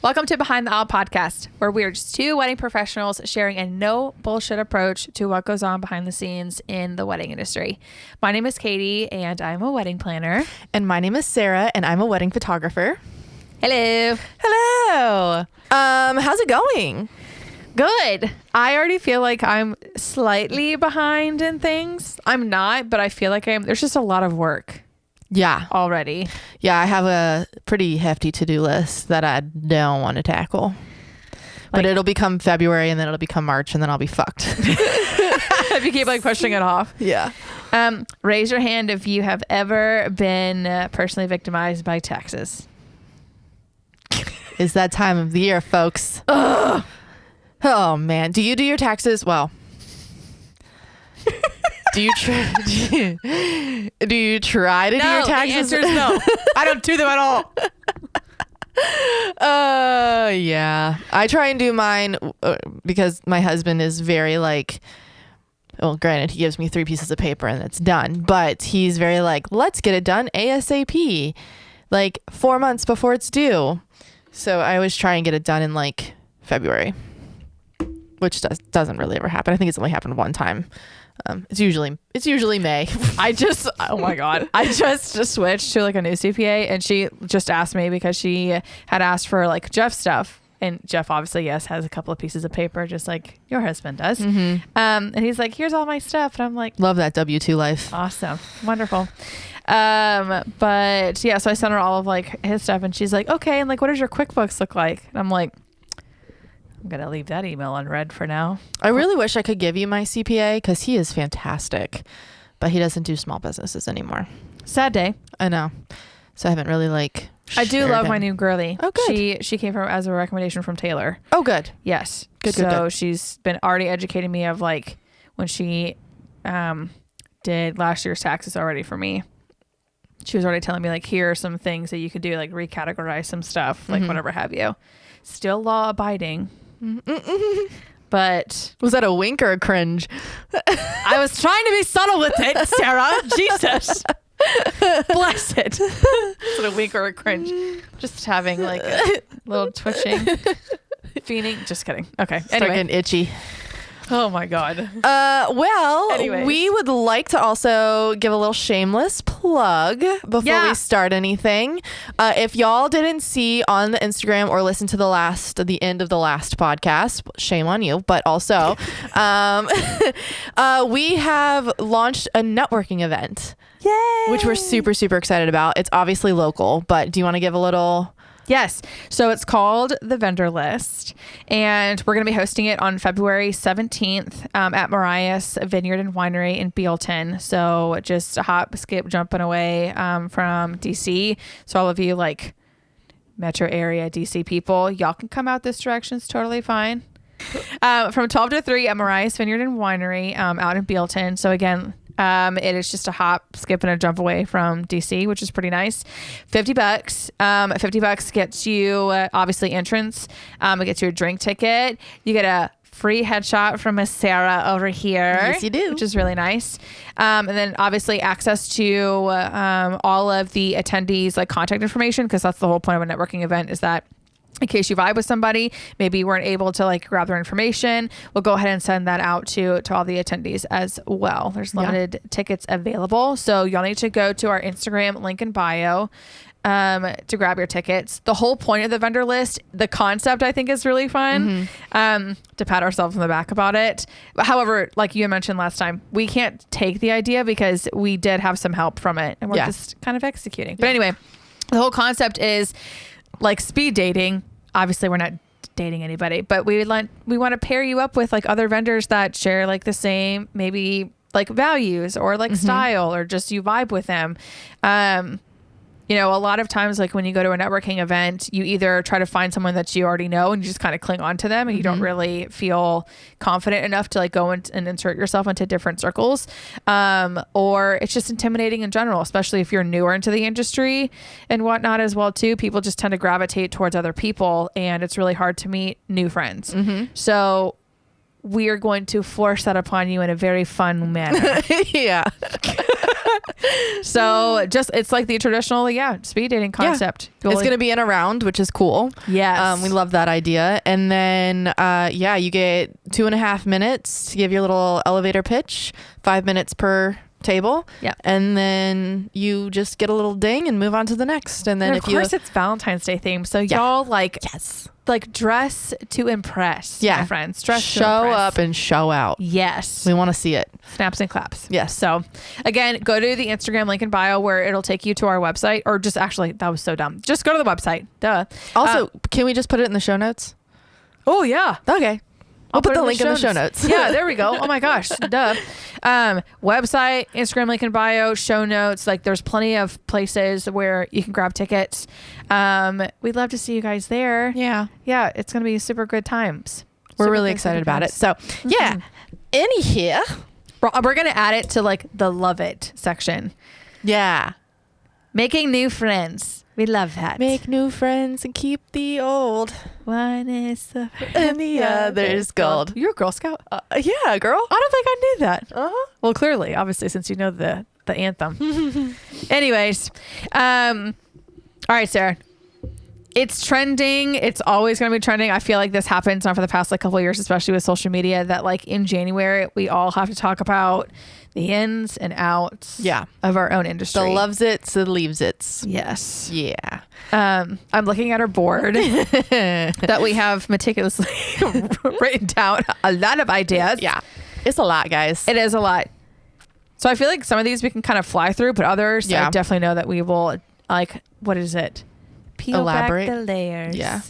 Welcome to Behind the Aisle podcast, where we're just two wedding professionals sharing a no bullshit approach to what goes on behind the scenes in the wedding industry. My name is Katie, and I'm a wedding planner. And my name is Sarah, and I'm a wedding photographer. Hello. Hello. How's it going? Good. I already feel like I'm slightly behind in things. I'm not, but I feel like there's just a lot of work. Yeah. Already. Yeah, I have a pretty hefty to-do list that I don't want to tackle. But it'll become February, and then it'll become March, and then I'll be fucked. If you keep pushing it off. Yeah. Raise your hand if you have ever been personally victimized by taxes. It's that time of the year, folks. Ugh. Oh, man. Do you do your taxes? Well... Do you try to do your taxes? The answer is no. I don't do them at all. Yeah. I try and do mine because my husband is very well, granted, he gives me 3 pieces of paper and it's done, but he's very let's get it done ASAP, 4 months before it's due. So I always try and get it done in February, which doesn't really ever happen. I think it's only happened one time. It's usually May. Oh my God. I just switched to a new CPA, and she just asked me because she had asked for Jeff's stuff. And Jeff obviously, yes, has a couple of pieces of paper, just like your husband does. Mm-hmm. And he's like, here's all my stuff. And I'm like, love that W-2 life. Awesome. Wonderful. But yeah, so I sent her all of his stuff, and she's like, okay. And what does your QuickBooks look like? And I'm like, I'm going to leave that email unread for now. I really wish I could give you my CPA because he is fantastic, but he doesn't do small businesses anymore. Sad day. I know. So I haven't really I do love my new girly. Oh, good. She came from as a recommendation from Taylor. Oh, good. Yes. Good. She's been already educating me of when she did last year's taxes already for me. She was already telling me here are some things that you could do, recategorize some stuff, whatever have you. Still law abiding. But was that a wink or a cringe? I was trying to be subtle with it, Sarah. Jesus. Bless it. Is it a wink or a cringe? Just having a little twitching, fiending. Just kidding. Okay. Anyway. Getting itchy. Oh my God. Well, anyways. We would like to also give a little shameless plug before we start anything. If y'all didn't see on the Instagram or listen to the end of the last podcast, shame on you. But also, we have launched a networking event. Yay! Which we're super, super excited about. It's obviously local, but do you want to give a little... Yes. So it's called The Vendor List, and we're going to be hosting it on February 17th at Marias Vineyard and Winery in Bealton. So just a hop, skip, jumping away from DC. So all of you metro area DC people, y'all can come out this direction. It's totally fine. From 12 to 3 at Marias Vineyard and Winery out in Bealton. So again, it is just a hop, skip, and a jump away from DC, which is pretty nice. $50. $50 gets you obviously entrance. It gets you a drink ticket. You get a free headshot from Miss Sarah over here. Yes, you do. Which is really nice. And then obviously access to all of the attendees contact information, because that's the whole point of a networking event, is that in case you vibe with somebody, maybe you weren't able to grab their information, we'll go ahead and send that out to all the attendees as well. There's limited tickets available. So y'all need to go to our Instagram link in bio to grab your tickets. The whole point of the vendor list, the concept, I think, is really fun to pat ourselves on the back about it. However, like you mentioned last time, we can't take the idea because we did have some help from it, and we're just kind of executing. But anyway, the whole concept is speed dating. Obviously, we're not dating anybody, but we want to pair you up with other vendors that share the same maybe values or style, or just you vibe with them. A lot of times, when you go to a networking event, you either try to find someone that you already know and you just kind of cling on to them, and you don't really feel confident enough to go and insert yourself into different circles. Or it's just intimidating in general, especially if you're newer into the industry and whatnot as well too. People just tend to gravitate towards other people, and it's really hard to meet new friends. So we are going to force that upon you in a very fun manner. Yeah. So just, it's like the traditional, speed dating concept. It's going to be in a round, which is cool. Yes. We love that idea. And then, you get 2.5 minutes to give your little elevator pitch, 5 minutes per table. Yeah. And then you just get a little ding and move on to the next. And then of course it's Valentine's Day themed. So y'all like dress to impress. Yeah. My friends. Dress show to impress. up and show out. Yes. We want to see it. Snaps and claps. Yes. So again, go to the Instagram link in bio where it'll take you to our website, or just actually, that was so dumb. Just go to the website. Duh. Also, can we just put it in the show notes? Oh yeah. Okay. I'll put the link in the show notes. Yeah, there we go. Oh my gosh. Duh. Website, Instagram link in bio, show notes. Like there's plenty of places where you can grab tickets. We'd love to see you guys there. Yeah. Yeah. It's going to be super good times. We're really excited about it. So yeah. Any here. We're going to add it to like the love it section. Yeah. Making new friends. We love that. Make new friends and keep the old. One is the And the other's gold. You're a Girl Scout? Yeah, girl. I don't think I knew that. Uh-huh. Well, clearly, obviously, since you know the anthem. Anyways, all right, Sarah. It's trending. It's always going to be trending. I feel like this happens now for the past like couple of years, especially with social media, that like in January, we all have to talk about the ins and outs of our own industry. The loves it's, the leaves it's. Yes. Yeah. I'm looking at our board that we have meticulously written down a lot of ideas. Yeah. It's a lot, guys. It is a lot. So I feel like some of these we can kind of fly through, but others I definitely know that we will, like, what is it? Peel Elaborate. back the layers. Yeah.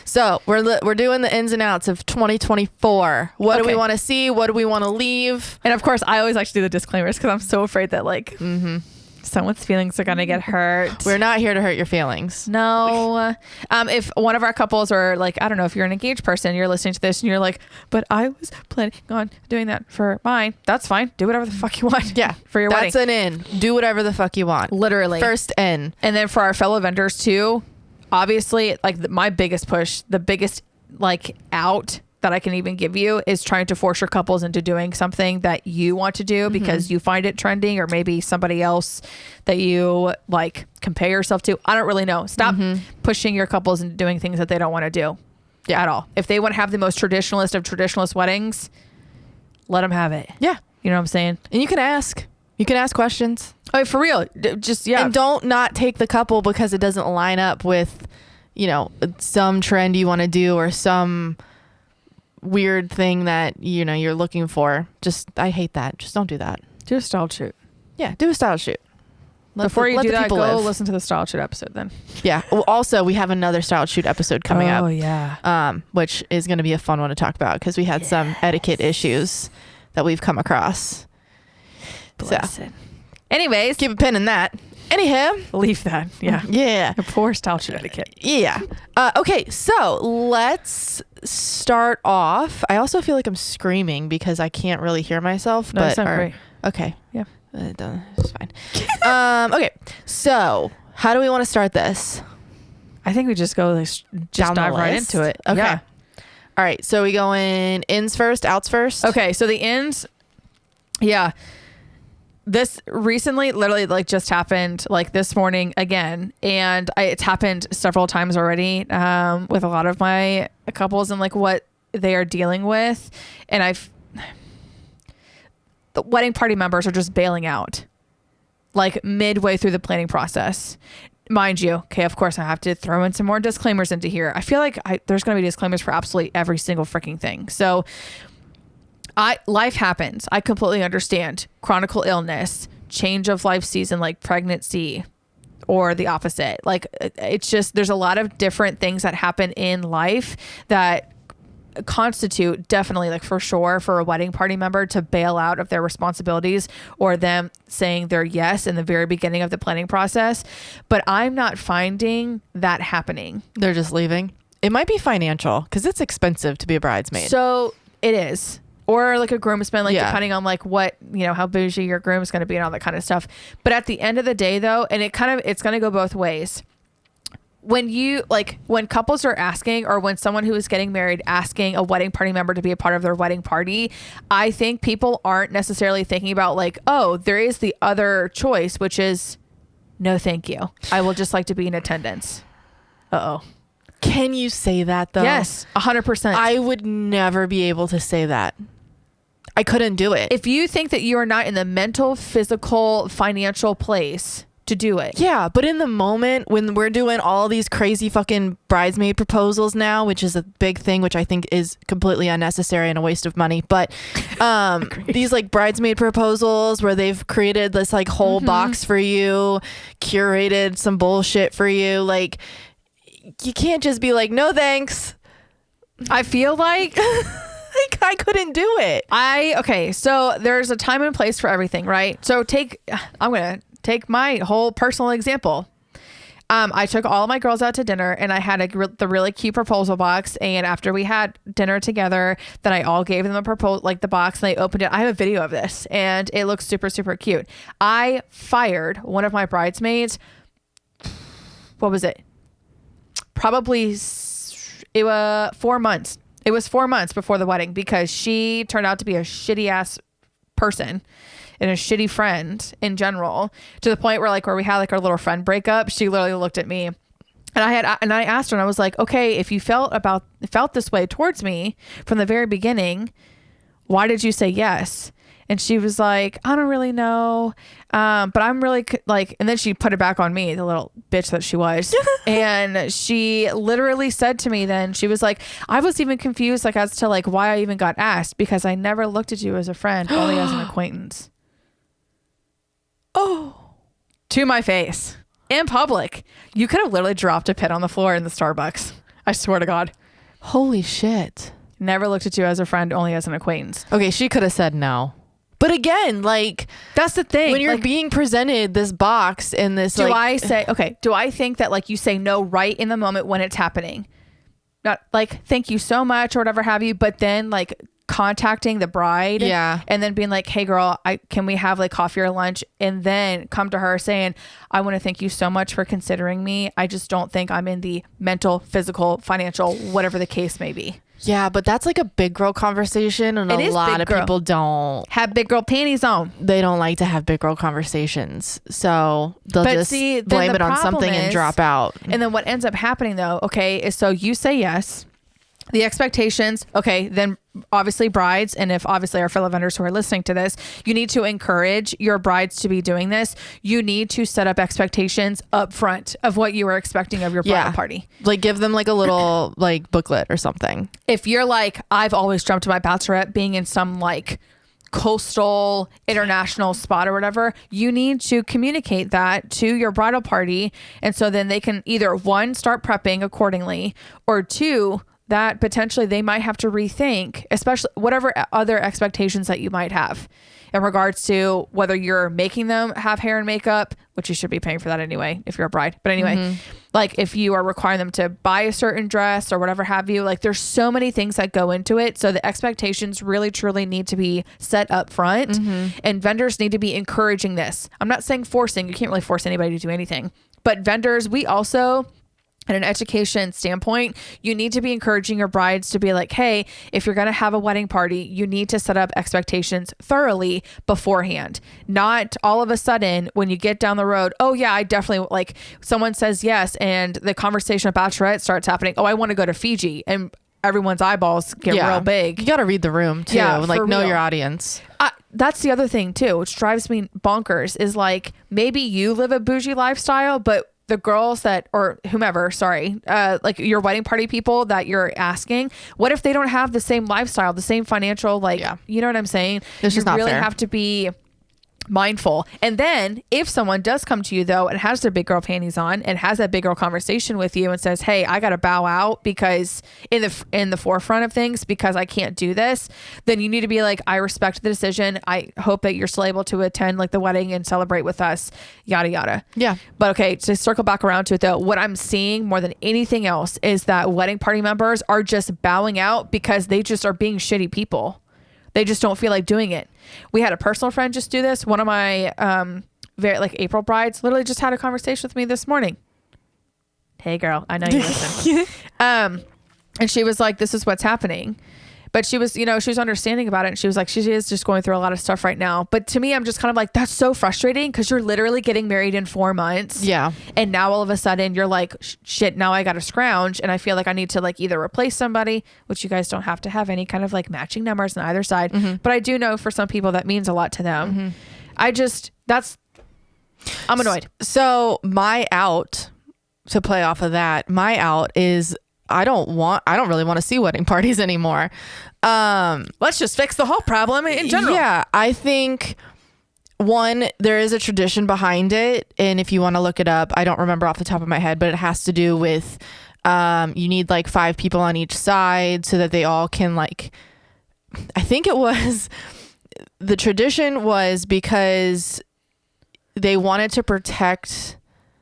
So we're doing the ins and outs of 2024. What do we want to see? What do we want to leave? And of course, I always like to do the disclaimers because I'm so afraid that like someone's feelings are gonna get hurt. We're not here to hurt your feelings. No. If one of our couples, or like, I don't know, if you're an engaged person, you're listening to this and you're like, but I was planning on doing that for mine. That's fine. Do whatever the fuck you want. Yeah. For your wedding. That's an in. Do whatever the fuck you want. Literally. First in. And then for our fellow vendors too, obviously, like my biggest push, the biggest like out that I can even give you is trying to force your couples into doing something that you want to do because you find it trending, or maybe somebody else that you like compare yourself to. I don't really know. Stop pushing your couples into doing things that they don't want to do at all. If they want to have the most traditionalist of traditionalist weddings, let them have it. Yeah. You know what I'm saying? And you can ask. You can ask questions. Oh, for real. Just, And don't not take the couple because it doesn't line up with, you know, some trend you want to do or some weird thing that, you know, you're looking for. Just, I hate that. Just don't do that. Do a style shoot. Yeah, do a style shoot. Before you do that, go listen to the style shoot episode then. Yeah. Well, also, we have another style shoot episode coming up. Oh, yeah. Which is going to be a fun one to talk about because we had some etiquette issues that we've come across. Bless So, it. Anyways, keep a pin in that. Anyhow, leave that. Yeah. Yeah. A poor style shoot etiquette. Yeah. Okay, so let's start off. I also feel like I'm screaming because I can't really hear myself. No, but it's not great. Okay. Yeah. It's fine. Okay, so how do we want to start this? I think we just go like, just dive right into it. Okay. Yeah. All right, so we going ins first, outs first? Okay, so the ins, yeah. This recently literally like just happened like this morning again, and it's happened several times already with a lot of my couples and like what they are dealing with. And the wedding party members are just bailing out like midway through the planning process. Mind you, okay, of course I have to throw in some more disclaimers into here. I feel like there's going to be disclaimers for absolutely every single freaking thing. So life happens. I completely understand. Chronic illness, change of life season, like pregnancy, or the opposite. Like it's just, there's a lot of different things that happen in life that constitute definitely like for sure for a wedding party member to bail out of their responsibilities or them saying their yes in the very beginning of the planning process. But I'm not finding that happening. They're just leaving. It might be financial because it's expensive to be a bridesmaid. So it is. Or like a groomsman, like depending on like what, you know, how bougie your groom is going to be and all that kind of stuff. But at the end of the day though, and it's going to go both ways. when couples are asking, or when someone who is getting married asking a wedding party member to be a part of their wedding party, I think people aren't necessarily thinking about like, oh, there is the other choice, which is no, thank you. I will just like to be in attendance. Uh-oh. Can you say that though? Yes, 100%. I would never be able to say that. I couldn't do it. If you think that you are not in the mental, physical, financial place to do it. Yeah, but in the moment when we're doing all these crazy fucking bridesmaid proposals now, which is a big thing, which I think is completely unnecessary and a waste of money, but these like bridesmaid proposals where they've created this like whole box for you, curated some bullshit for you, like you can't just be like, no thanks. I feel like I couldn't do it. Okay, so there's a time and place for everything, right? So I'm going to take my whole personal example. I took all of my girls out to dinner, and I had the really cute proposal box. And after we had dinner together, then I all gave them a proposal, like the box, and they opened it. I have a video of this, and it looks super, super cute. I fired one of my bridesmaids. What was it? Probably it was 4 months. It was 4 months before the wedding, because she turned out to be a shitty ass person and a shitty friend in general, to the point where we had like our little friend breakup. She literally looked at me, and I asked her, and I was like, okay, if you felt this way towards me from the very beginning, why did you say yes? And she was like, I don't really know. But I'm really and then she put it back on me, the little bitch that she was. And she literally said to me then, she was like, I was even confused as to why I even got asked, because I never looked at you as a friend, only as an acquaintance. Oh, to my face in public. You could have literally dropped a pin on the floor in the Starbucks. I swear to God. Holy shit. Never looked at you as a friend, only as an acquaintance. Okay, she could have said no. But again, that's the thing. When you're being presented this box and this, do I think that you say no right in the moment when it's happening? Not thank you so much or whatever have you, but then contacting the bride, and then being like, hey girl, can we have coffee or lunch, and then come to her saying, I want to thank you so much for considering me. I just don't think I'm in the mental, physical, financial, whatever the case may be. Yeah, but that's a big girl conversation, and a lot of people don't have big girl panties on. They don't like to have big girl conversations, so they'll blame it on something and drop out. And then what ends up happening though, is so you say yes. The expectations, then obviously brides, and if obviously our fellow vendors who are listening to this, you need to encourage your brides to be doing this. You need to set up expectations up front of what you are expecting of your bridal party. Give them a little booklet or something. If you're I've always dreamt of my bachelorette being in some coastal international spot or whatever, you need to communicate that to your bridal party. And so then they can either one, start prepping accordingly, or two, that potentially they might have to rethink, especially whatever other expectations that you might have in regards to whether you're making them have hair and makeup, which you should be paying for that anyway if you're a bride. But anyway, if you are requiring them to buy a certain dress or whatever have you, there's so many things that go into it. So the expectations really truly need to be set up front, and vendors need to be encouraging this. I'm not saying forcing, you can't really force anybody to do anything, but vendors, we also, at an education standpoint, you need to be encouraging your brides to be like, hey, if you're going to have a wedding party, you need to set up expectations thoroughly beforehand. Not all of a sudden when you get down the road, oh yeah, I definitely, someone says yes, and the conversation of bachelorette starts happening. Oh, I want to go to Fiji, and everyone's eyeballs get real big. You got to read the room too. Know your audience. That's the other thing too, which drives me bonkers, is maybe you live a bougie lifestyle, but the girls or whomever, your wedding party people that you're asking, what if they don't have the same lifestyle, the same financial, you know what I'm saying? It's just not really fair. Have to be mindful. And then if someone does come to you though and has their big girl panties on and has that big girl conversation with you and says, hey, I got to bow out because in the forefront of things, because I can't do this, then you need to be I respect the decision. I hope that you're still able to attend the wedding and celebrate with us, yada, yada. Yeah. But to circle back around to it though, what I'm seeing more than anything else is that wedding party members are just bowing out because they just are being shitty people. They just don't feel like doing it. We had a personal friend just do this. One of my April brides literally just had a conversation with me this morning. Hey girl, I know you listen. And she was like, this is what's happening. But she was, she was understanding about it. And she was like, she is just going through a lot of stuff right now. But to me, I'm just kind of like, that's so frustrating because you're literally getting married in 4 months. Yeah. And now all of a sudden you're like, shit, now I got to scrounge. And I feel like I need to like either replace somebody, which you guys don't have to have any kind of like matching numbers on either side. But I do know for some people that means a lot to them. I'm annoyed. So my out, to play off of that, my out is I don't really want to see wedding parties anymore. Let's just fix the whole problem in general. Yeah, I think one, there is a tradition behind it, and if you want to look it up, I don't remember off the top of my head, but it has to do with you need like 5 people on each side so that they all can like, I think it was, the tradition was because they wanted to protect,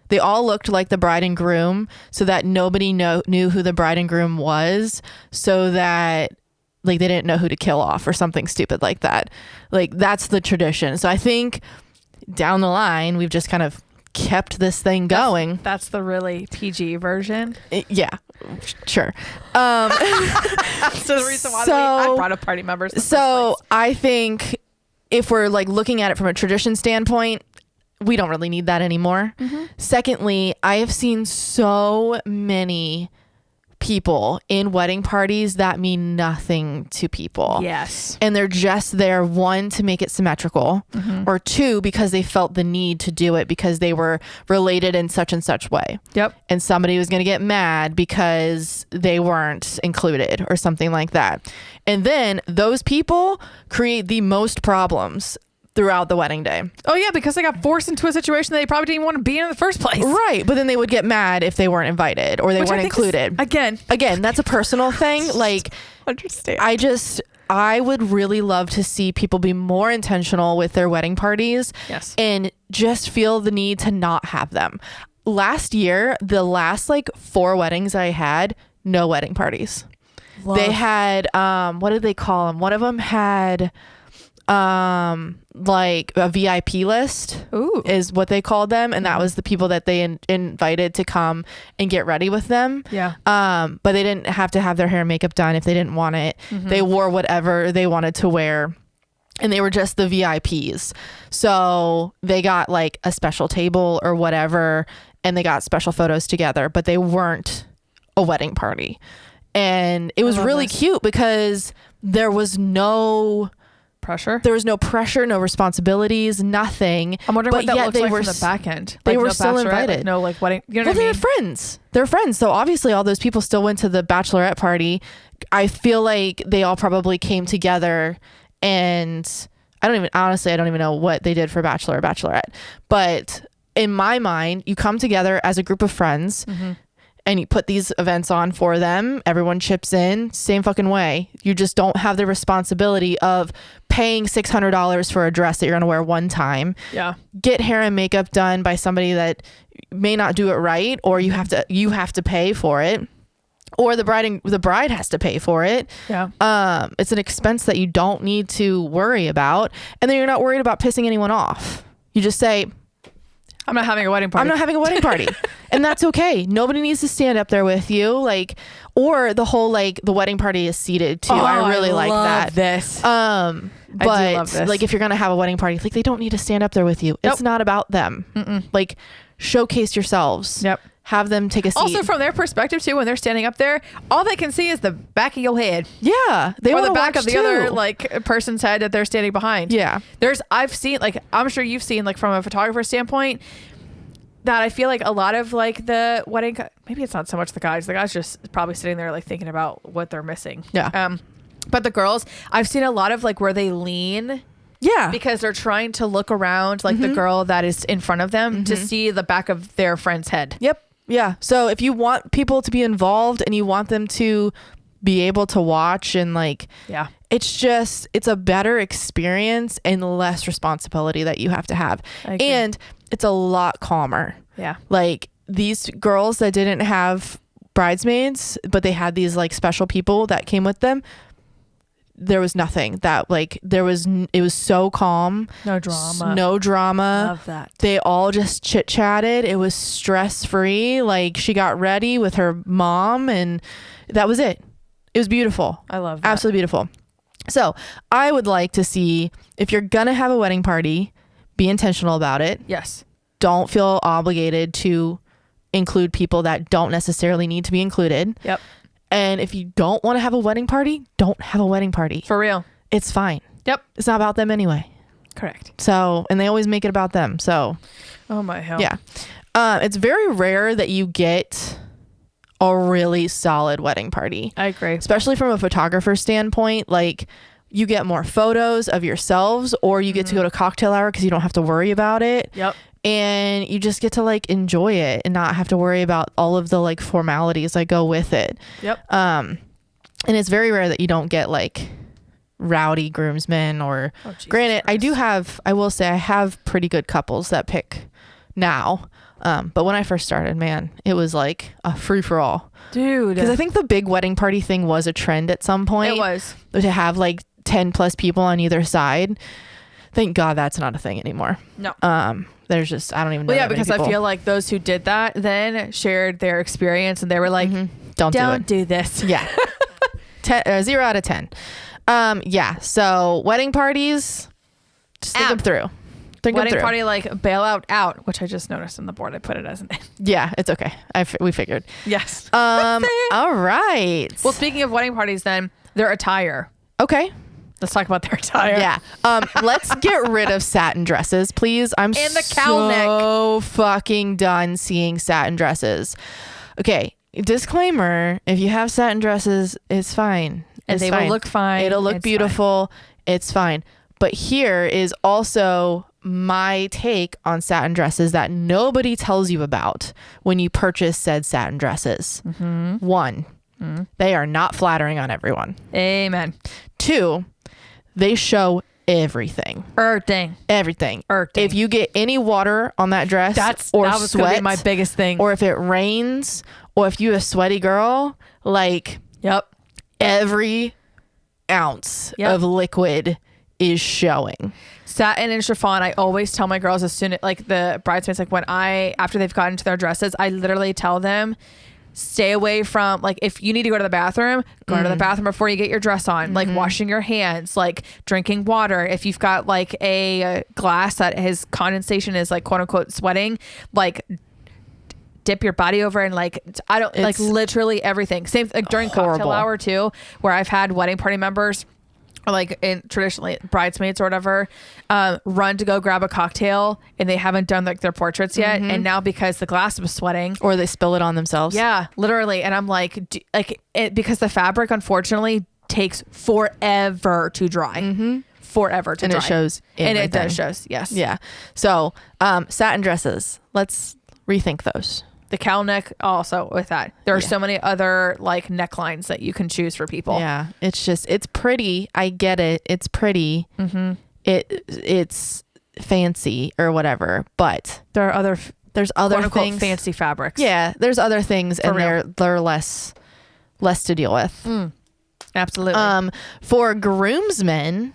they all looked like the bride and groom so that nobody knew who the bride and groom was, so that like they didn't know who to kill off or something stupid like that. Like that's the tradition. So I think down the line, we've just kind of kept this thing going. That's the really PG version. Yeah, sure. That's the reason why I brought up party members. So I think if we're like looking at it from a tradition standpoint, we don't really need that anymore. Secondly, I have seen so many people in wedding parties that mean nothing to people. Yes. And they're just there, one, to make it symmetrical, or two, because they felt the need to do it because they were related in such and such way. Yep. And somebody was going to get mad because they weren't included or something like that. And then those people create the most problems throughout the wedding day. Oh yeah, because they got forced into a situation that they probably didn't even want to be in the first place. Right. But then they would get mad if they weren't invited or they weren't included. Again, that's a personal thing. Like, understand. I would really love to see people be more intentional with their wedding parties. Yes. And just feel the need to not have them. Last year, the last like 4 weddings I had, no wedding parties. Love. They had, what did they call them? One of them had like a VIP list. Ooh. Is what they called them, and that was the people that they invited to come and get ready with them. Yeah. But they didn't have to have their hair and makeup done if they didn't want it. They wore whatever they wanted to wear, and they were just the VIPs. So they got like a special table or whatever, and they got special photos together, but they weren't a wedding party. And it was really cute because there was no pressure. There was no pressure, no responsibilities, nothing. I'm wondering what that looks like from the back end. They were still invited. Like no like wedding. You know what I mean? They're friends. They're friends. So obviously all those people still went to the bachelorette party. I feel like they all probably came together, and I don't even know what they did for bachelor or bachelorette. But in my mind, you come together as a group of friends. And you put these events on for them. Everyone chips in, same fucking way. You just don't have the responsibility of paying $600 for a dress that you're going to wear one time. Yeah. Get hair and makeup done by somebody that may not do it right, or you have to pay for it, or the bride has to pay for it. Yeah. It's an expense that you don't need to worry about, and then you're not worried about pissing anyone off. You just say, I'm not having a wedding party. I'm not having a wedding party. And that's okay. Nobody needs to stand up there with you. Like, or the whole, like, the wedding party is seated too. I really like that. This. But I do love this. like, if you're going to have a wedding party, like, they don't need to stand up there with you. Nope. It's not about them. Like, showcase yourselves. Yep. Have them take a seat. Also, from their perspective too, when they're standing up there, all they can see is the back of your head. Yeah. They or the back of the too. other like person's head that they're standing behind. Yeah. I've seen, like, I'm sure you've seen, like, from a photographer standpoint, that I feel like a lot of like the wedding, maybe it's not so much the guys just probably sitting there like thinking about what they're missing. Yeah. But the girls, I've seen a lot of like where they lean. Yeah. Because they're trying to look around like the girl that is in front of them to see the back of their friend's head. Yep. Yeah. So if you want people to be involved and you want them to be able to watch and like, yeah, it's a better experience and less responsibility that you have to have. And it's a lot calmer. Yeah. Like these girls that didn't have bridesmaids, but they had these like special people that came with them, there was nothing that like it was so calm. No drama. No drama. Love that. They all just chit chatted. It was stress free. Like she got ready with her mom and that was it. It was beautiful. I love that. Absolutely beautiful. So I would like to see, if you're going to have a wedding party, be intentional about it. Yes. Don't feel obligated to include people that don't necessarily need to be included. Yep. And if you don't want to have a wedding party, don't have a wedding party. For real. It's fine. Yep. It's not about them anyway. Correct. So, and they always make it about them. So, Oh my hell. yeah. It's very rare that you get a really solid wedding party. I agree. Especially from a photographer standpoint. Like, you get more photos of yourselves, or you get to go to cocktail hour because you don't have to worry about it. Yep. And you just get to like enjoy it and not have to worry about all of the like formalities that go with it. Yep. And it's very rare that you don't get like rowdy groomsmen or granted, Christ. I will say I have pretty good couples that pick now. But when I first started, man, it was like a free for all. Dude. Because I think the big wedding party thing was a trend at some point. It was. To have like 10 plus people on either side. Thank God that's not a thing anymore. No. There's just, I don't even know. Well, yeah, that many because I people. feel like those who did that then shared their experience and they were like, don't do this. Yeah. 0 out of 10. Yeah. So wedding parties, just think them through. Wedding party like bailout out, which I just noticed on the board. I put it as an Yeah, it's okay. We figured. Yes. All right. Well, speaking of wedding parties, then their attire. Okay. Let's talk about their attire. Yeah. Let's get rid of satin dresses, please. I'm And the cowl neck. so fucking done seeing satin dresses. Okay. Disclaimer: if you have satin dresses, it's fine. And they will look fine. It'll look It's beautiful. It's fine. But here is also my take on satin dresses that nobody tells you about when you purchase said satin dresses. One, they are not flattering on everyone. Amen. 2, they show everything. Dang. Everything. Dang. If you get any water on that dress That was gonna sweat, be my biggest thing. or if it rains, or if you're a sweaty girl, like Yep. every ounce of liquid is showing. Satin and chiffon, I always tell my girls as soon as like the bridesmaids, like after they've gotten to their dresses, I literally tell them, stay away from, like, if you need to go to the bathroom, go to the bathroom before you get your dress on, like washing your hands, like drinking water. If you've got like a glass that has condensation is like quote unquote sweating, like dip your body over and like, like literally everything. Same like during cocktail hour too, where I've had wedding party members, or like in traditionally bridesmaids or whatever, run to go grab a cocktail and they haven't done like their portraits yet, and now because the glass was sweating, or they spill it on themselves. Yeah, literally. And I'm like, because the fabric unfortunately takes forever to dry. Forever to and dry. It shows and everything. it does shows. Yes. Yeah. So satin dresses, let's rethink those. The cowl neck also with that. There are so many other like necklines that you can choose for people. Yeah. It's pretty. I get it. It's pretty. It's fancy or whatever, but there are there's other quote, things, fancy fabrics. Yeah. There's other things For and they're less to deal with. Absolutely. For groomsmen,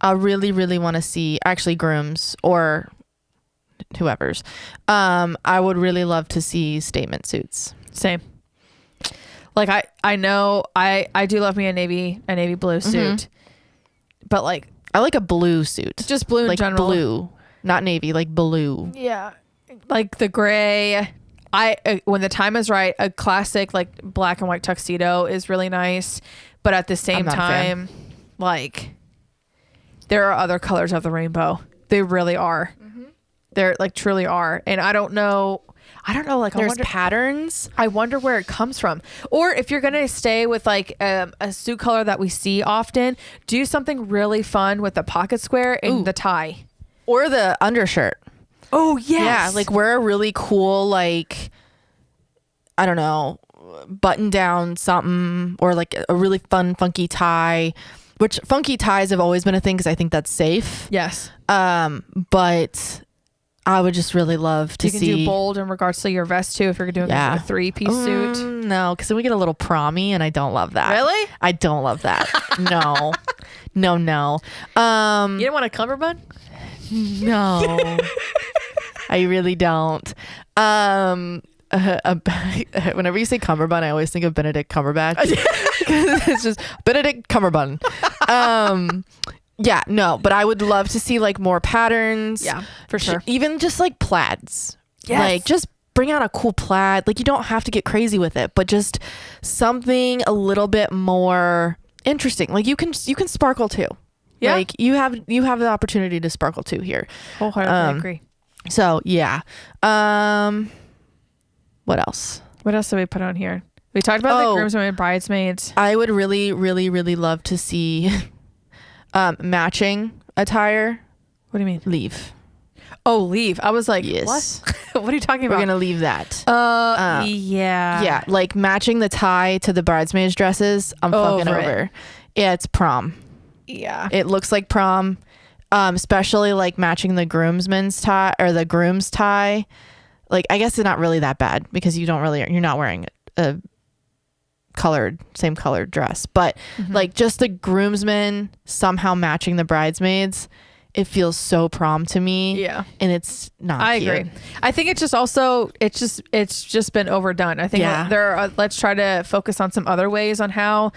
I really, really want to see actually grooms or whoever's. I would really love to see statement suits. Same. Like I know I do love me a navy blue suit, but like I like a blue suit, just blue in like general. blue, not navy, like blue. Yeah, like the gray. When the time is right, a classic like black and white tuxedo is really nice, but at the same time, like there are other colors of the rainbow. They really are. They're like truly are, and I don't know. Like there's patterns. I wonder where it comes from, or if you're gonna stay with like a suit color that we see often, do something really fun with the pocket square and the tie, or the undershirt. Oh yes. Yeah, like wear a really cool like I don't know button down something, or like a really fun funky tie. Which funky ties have always been a thing because I think that's safe. Yes. But I would just really love to You can see. do bold in regards to your vest too if you're doing Yeah. a 3-piece suit. No, because then we get a little promy, and I don't love that. Really? I don't love that. No. No. You didn't want a cummerbund? No. I really don't. Whenever you say cummerbund, I always think of Benedict Cumberbatch. It's just Benedict Cumberbund. Yeah, no, but I would love to see like more patterns. Yeah, for sure. Even just like plaids. Yes. Like just bring out a cool plaid. Like you don't have to get crazy with it, but just something a little bit more interesting. Like you can sparkle too. Yeah. Like you have the opportunity to sparkle too here. Wholeheartedly agree. So yeah. What else? What else did we put on here? We talked about the groomsmen and bridesmaids. I would really, really, really love to see matching attire. What do you mean? Leave. Oh, leave. I was like, Yes. what? What are you talking about? We're gonna leave that. Yeah. Yeah, like matching the tie to the bridesmaids dresses. I'm fucking over. Yeah, it's prom. Yeah. It looks like prom. Especially like matching the groomsmen's tie or the groom's tie. Like I guess it's not really that bad because you're not wearing a same colored dress, but like just the groomsmen somehow matching the bridesmaids, it feels so prom to me. Yeah. And it's not I cute. agree. I think it's just also it's just been overdone. I think let's try to focus on some other ways on how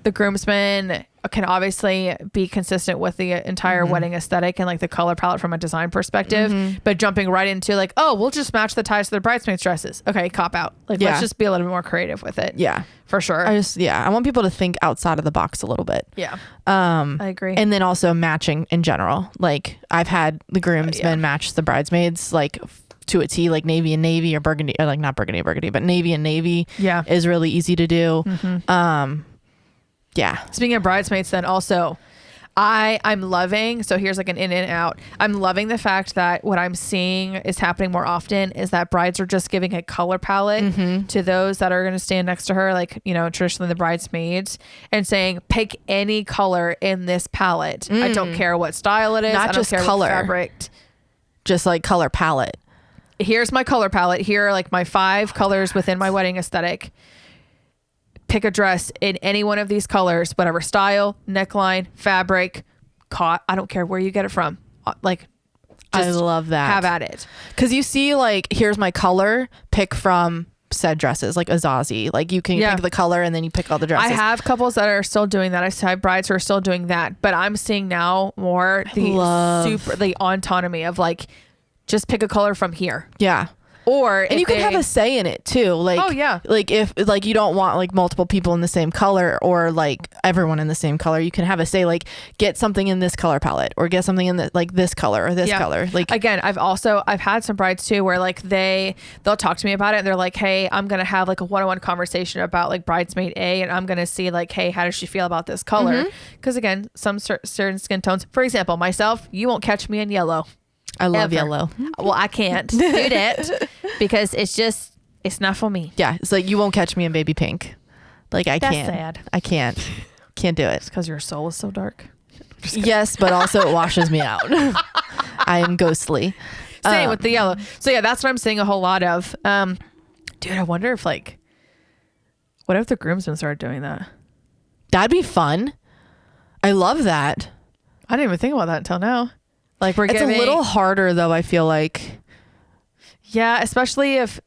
the groomsmen can obviously be consistent with the entire wedding aesthetic and like the color palette from a design perspective, but jumping right into like, oh, we'll just match the ties to the bridesmaids dresses. Okay, cop out. Like let's just be a little bit more creative with it. Yeah. For sure. I want people to think outside of the box a little bit. Yeah. I agree. And then also matching in general. Like I've had the groomsmen match the bridesmaids like to a T, like navy and navy or burgundy, or like not burgundy, but navy and navy is really easy to do. Yeah. Speaking of bridesmaids, then also I'm loving, so here's like an in and out. I'm loving the fact that what I'm seeing is happening more often is that brides are just giving a color palette to those that are going to stand next to her, like, you know, traditionally the bridesmaids, and saying, pick any color in this palette. I don't care what style it is. Not I don't just care what color. fabric. Just like color palette. Here's my color palette. Here are like my 5 colors within my wedding aesthetic. Pick a dress in any one of these colors, whatever style, neckline, fabric, I don't care where you get it from. Like, I love that. Have at it. Because you see, like, here's my color, pick from said dresses, like a Zazie. Like, you can pick the color and then you pick all the dresses. I have couples that are still doing that. I have brides who are still doing that. But I'm seeing now more the autonomy of, like, just pick a color from here. Yeah. And you can have a say in it too. Like, like if like you don't want like multiple people in the same color or like everyone in the same color, you can have a say, like get something in this color palette or get something in this color or this color. Like again, I've had some brides too where like they'll talk to me about it and they're like, hey, I'm going to have like a one-on-one conversation about like bridesmaid A, and I'm going to see like, hey, how does she feel about this color? Because again, some certain skin tones, for example, myself, you won't catch me in yellow. I love yellow. Well, I can't do that because it's not for me. Yeah. It's like you won't catch me in baby pink. Like I That's can't. sad. I can't do it. It's because your soul is so dark. Yes, but also it washes me out. I am ghostly. Same with the yellow. So yeah, that's what I'm seeing a whole lot of. Dude, I wonder if like, what if the groomsmen started doing that? That'd be fun. I love that. I didn't even think about that until now. Like it's a little harder though, I feel like. Yeah, especially if,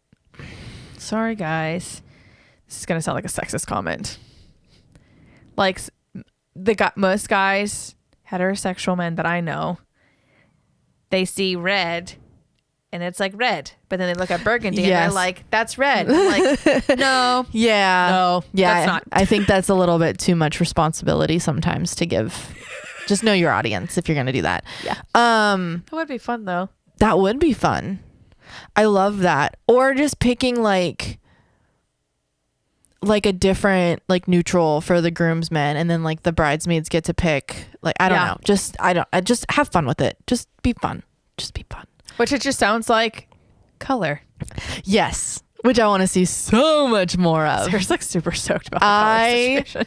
sorry guys, this is going to sound like a sexist comment. Like most guys, heterosexual men that I know, they see red and it's like red, but then they look at burgundy and they're like, that's red. I'm like, no. Yeah. No, that's not. I think that's a little bit too much responsibility sometimes to give. Just know your audience if you're going to do that. Yeah. That would be fun though. That would be fun. I love that. Or just picking like a different like neutral for the groomsmen, and then like the bridesmaids get to pick like I don't know. I just have fun with it. Just be fun. Which it just sounds like color. Yes. Which I want to see so much more of. Sarah's like super stoked about the color situation.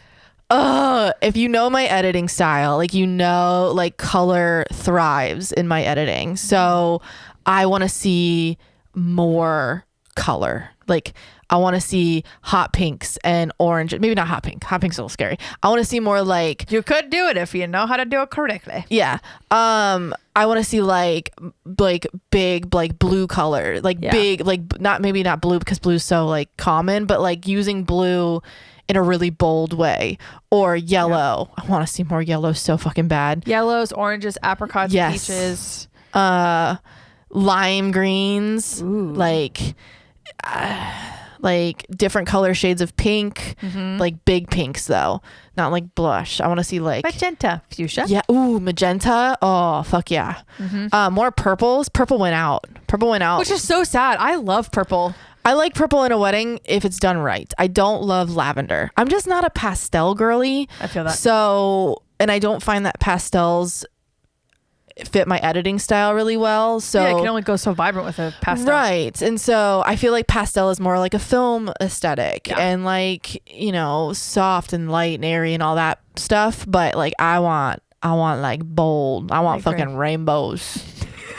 If you know my editing style, like, you know, like color thrives in my editing. So I want to see more color. Like I want to see hot pinks and orange. Maybe not hot pink. Hot pink's a little scary. I want to see more like, You could do it if you know how to do it correctly. yeah. I want to see like big like blue color, like big, like maybe not blue because blue's so like common, but like using blue in a really bold way, or yellow. I want to see more yellow so fucking bad. Yellows, oranges, apricots, peaches, lime greens. Ooh. Like different color shades of pink, like big pinks though, not like blush. I want to see like magenta, fuchsia. Yeah. Ooh, magenta. Oh, fuck yeah. More purples. Purple went out, Which is so sad. I love purple. I like purple in a wedding if it's done right. I don't love lavender. I'm just not a pastel girly. I feel that. So, and I don't find that pastels fit my editing style really well. So yeah, it can only go so vibrant with a pastel. Right. And so I feel like pastel is more like a film aesthetic and like, you know, soft and light and airy and all that stuff. But like I want like bold. I want fucking rainbows.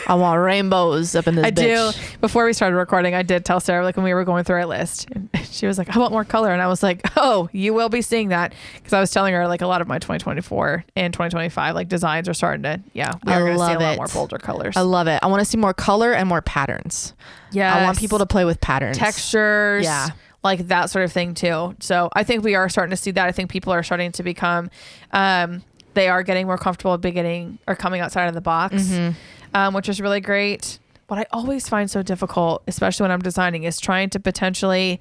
I want rainbows up in this bitch. I do. Before we started recording, I did tell Sarah, like when we were going through our list, and she was like, I want more color. And I was like, oh, you will be seeing that. Because I was telling her like a lot of my 2024 and 2025 like designs are starting to, we are going to see a lot more bolder colors. I love it. I want to see more color and more patterns. Yeah. I want people to play with patterns. Textures. Yeah. Like that sort of thing too. So I think we are starting to see that. I think people are starting to become, they are getting more comfortable beginning or coming outside of the box. Which is really great. What I always find so difficult, especially when I'm designing, is trying to potentially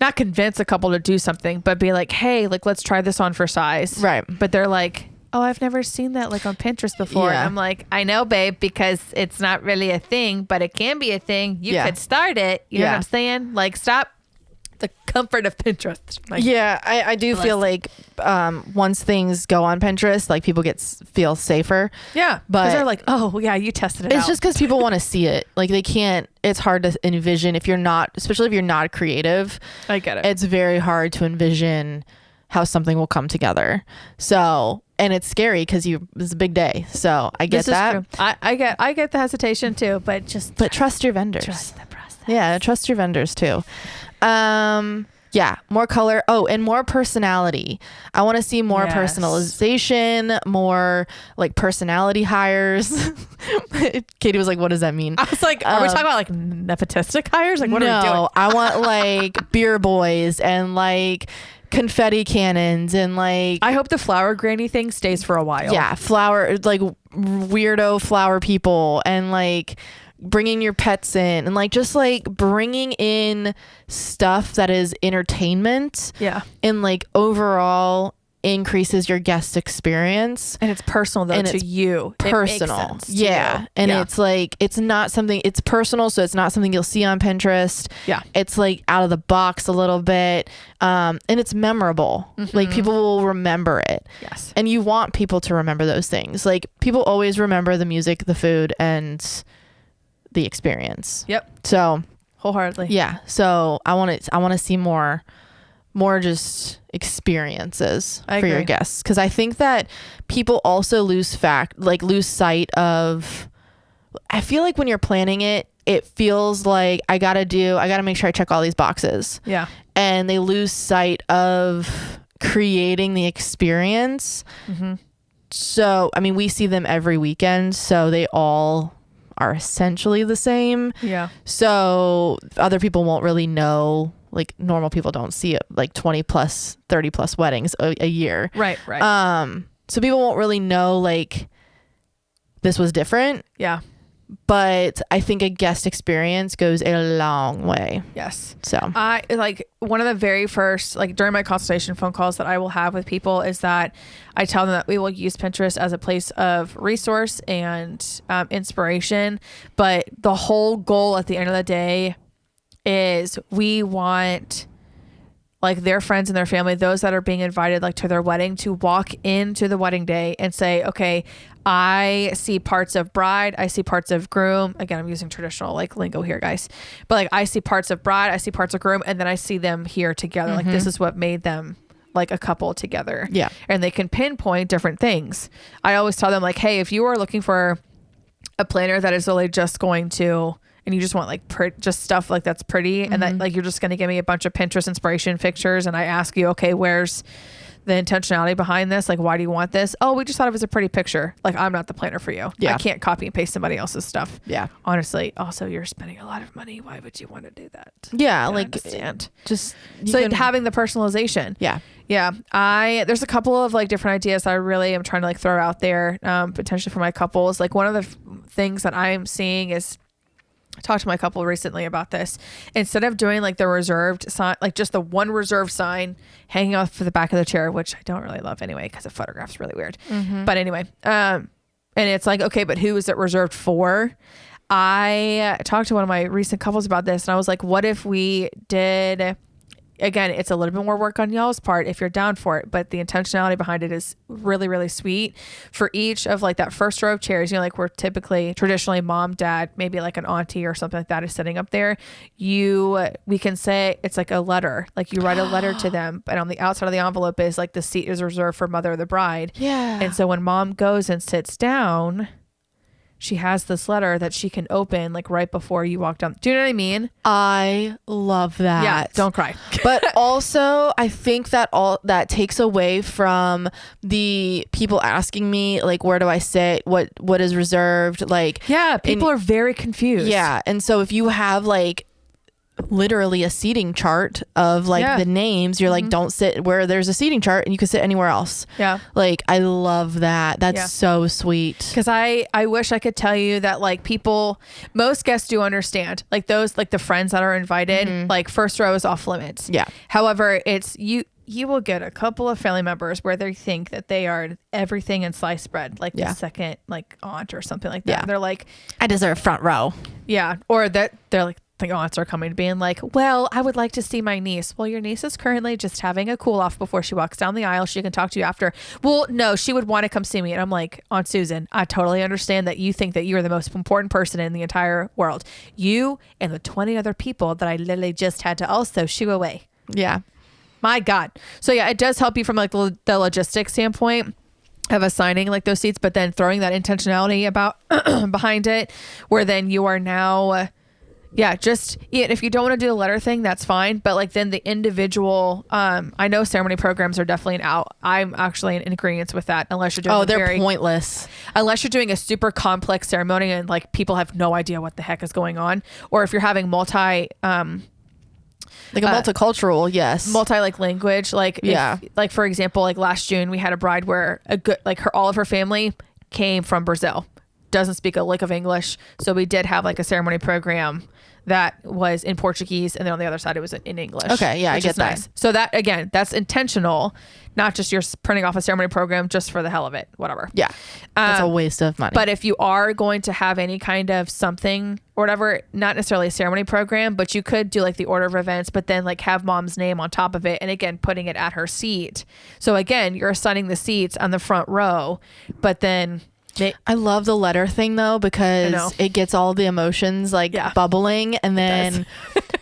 not convince a couple to do something, but be like, hey, like, let's try this on for size. Right. But they're like, oh, I've never seen that like on Pinterest before. Yeah. I'm like, I know, babe, because it's not really a thing, but it can be a thing. You could start it. You know what I'm saying? Like, stop the comfort of Pinterest. Like, I do feel like once things go on Pinterest, like people feel safer. Yeah, but they're like, oh yeah, you tested it. It's just because people want to see it. Like they can't. It's hard to envision if you're not, especially if you're not creative. I get it. It's very hard to envision how something will come together. So, and it's scary because it's a big day. So I get that. True. I get the hesitation too, but trust your vendors. Trust the process. Yeah, trust your vendors too. More color. Oh, and more personality. I want to see more personalization, more like personality hires. Katie was like, what does that mean? I was like, are we talking about like nepotistic hires? Like, what are we doing? No, I want like beer boys and like confetti cannons and like. I hope the flower granny thing stays for a while. Yeah, flower, like weirdo flower people and like bringing your pets in and like just like bringing in stuff that is entertainment and like overall increases your guest experience, and it's personal though, and to you. Personal. And it's like it's not something, it's personal, so it's not something you'll see on Pinterest. It's like out of the box a little bit, and it's memorable. Like people will remember it. And you want people to remember those things. Like people always remember the music, the food, and the experience. So wholeheartedly. So I want to see more just experiences for your guests, because I think that people also lose sight of. I feel like when you're planning it feels like I gotta make sure I check all these boxes. And they lose sight of creating the experience. So I mean, we see them every weekend, so they all are essentially the same. So other people won't really know, like normal people don't see it, like 20 plus 30 plus weddings a year. Right. So people won't really know like this was different. But I think a guest experience goes a long way. So I like one of the very first, like during my consultation phone calls that I will have with people is that I tell them that we will use Pinterest as a place of resource and inspiration. But the whole goal at the end of the day is we want like their friends and their family, those that are being invited like to their wedding, to walk into the wedding day and say, okay, I see parts of bride, I see parts of groom. Again, I'm using traditional like lingo here, guys. But like I see parts of bride, I see parts of groom, and then I see them here together. Like this is what made them like a couple together. And they can pinpoint different things. I always tell them like, hey, if you are looking for a planner that is really just going to, and you just want like just stuff like that's pretty, and that like you're just going to give me a bunch of Pinterest inspiration pictures, and I ask you, okay, where's the intentionality behind this? Like, why do you want this? Oh, we just thought it was a pretty picture. Like, I'm not the planner for you. Yeah. I can't copy and paste somebody else's stuff. Yeah. Honestly. Also, you're spending a lot of money. Why would you want to do that? Yeah. I like understand. Just So having the personalization. Yeah. Yeah. There's a couple of like different ideas I really am trying to like throw out there, potentially for my couples. Like one of the things that I'm seeing is, I talked to my couple recently about this. Instead of doing like the reserved sign, like just the one reserved sign hanging off the back of the chair, which I don't really love anyway, because the photograph's really weird. But anyway, and it's like, okay, but who is it reserved for? I talked to one of my recent couples about this, and I was like, what if we did, again, it's a little bit more work on y'all's part if you're down for it, but the intentionality behind it is really, really sweet. For each of like that first row of chairs, we're traditionally mom, dad, maybe like an auntie or something like that is sitting up there. We can say it's like a letter, like you write a letter to them, but on the outside of the envelope is like the seat is reserved for mother of the bride. Yeah. And so when mom goes and sits down, she has this letter that she can open like right before you walk down. Do you know what I mean? I love that. Yeah. Don't cry. But also I think that all that takes away from the people asking me like, where do I sit? What is reserved? Like, yeah, people are very confused. Yeah. And so if you have like literally a seating chart of like the names, you're like, don't sit where there's a seating chart, and you can sit anywhere else. Yeah. Like, I love that. That's so sweet. Because I wish I could tell you that like most guests do understand, like those, like the friends that are invited, like first row is off limits. Yeah. However, it's you will get a couple of family members where they think that they are everything in sliced bread, like the second like aunt or something like that. Yeah. They're like, I deserve front row. Yeah. Or that they're like, the aunts are coming being like, well, I would like to see my niece. Well, your niece is currently just having a cool off before she walks down the aisle. She can talk to you after. Well, no, she would want to come see me. And I'm like, Aunt Susan, I totally understand that you think that you're the most important person in the entire world. You and the 20 other people that I literally just had to also shoo away. Yeah. My God. So yeah, it does help you from like the logistics standpoint of assigning like those seats, but then throwing that intentionality about behind it, where then you are now, if you don't want to do the letter thing, that's fine. But like then the individual, I know ceremony programs are definitely an out. I'm actually in agreement with that, unless you're doing they're pointless. Unless you're doing a super complex ceremony and like people have no idea what the heck is going on, or if you're having multi multicultural, multi like language, like like for example, like last June we had a bride where all of her family came from Brazil, doesn't speak a lick of English, so we did have like a ceremony program that was in Portuguese, and then on the other side it was in English. Okay, yeah, I get that. Nice. So that, again, that's intentional, not just you're printing off a ceremony program just for the hell of it, whatever. Yeah, that's a waste of money. But if you are going to have any kind of something or whatever, not necessarily a ceremony program, but you could do like the order of events, but then like have mom's name on top of it, and again, putting it at her seat. So again, you're assigning the seats on the front row, but then... I love the letter thing though, because it gets all the emotions like bubbling, and then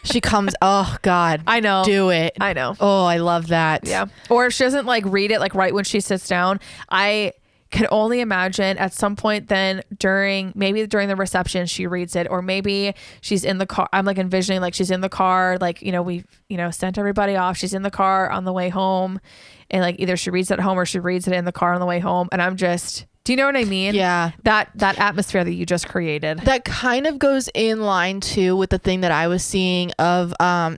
she comes, oh God, I know, do it. I know. Oh, I love that. Yeah. Or if she doesn't like read it like right when she sits down, I can only imagine at some point then during the reception she reads it, or maybe she's in the car. I'm like envisioning like she's in the car, like we've sent everybody off, she's in the car on the way home, and like either she reads it at home or she reads it in the car on the way home, and I'm just... Do you know what I mean? Yeah. That atmosphere that you just created. That kind of goes in line too with the thing that I was seeing of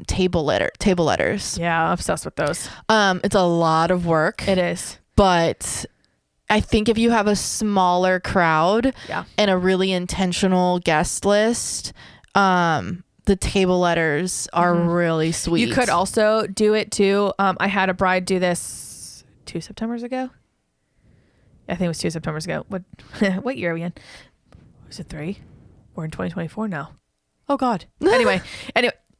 table letters. Yeah, I'm obsessed with those. It's a lot of work. It is. But I think if you have a smaller crowd and a really intentional guest list, the table letters are really sweet. You could also do it too. I had a bride do this 2 Septembers ago. I think it was 2 Septembers ago. What year are we in? Was it 3? We're in 2024 now. Oh God. Anyway,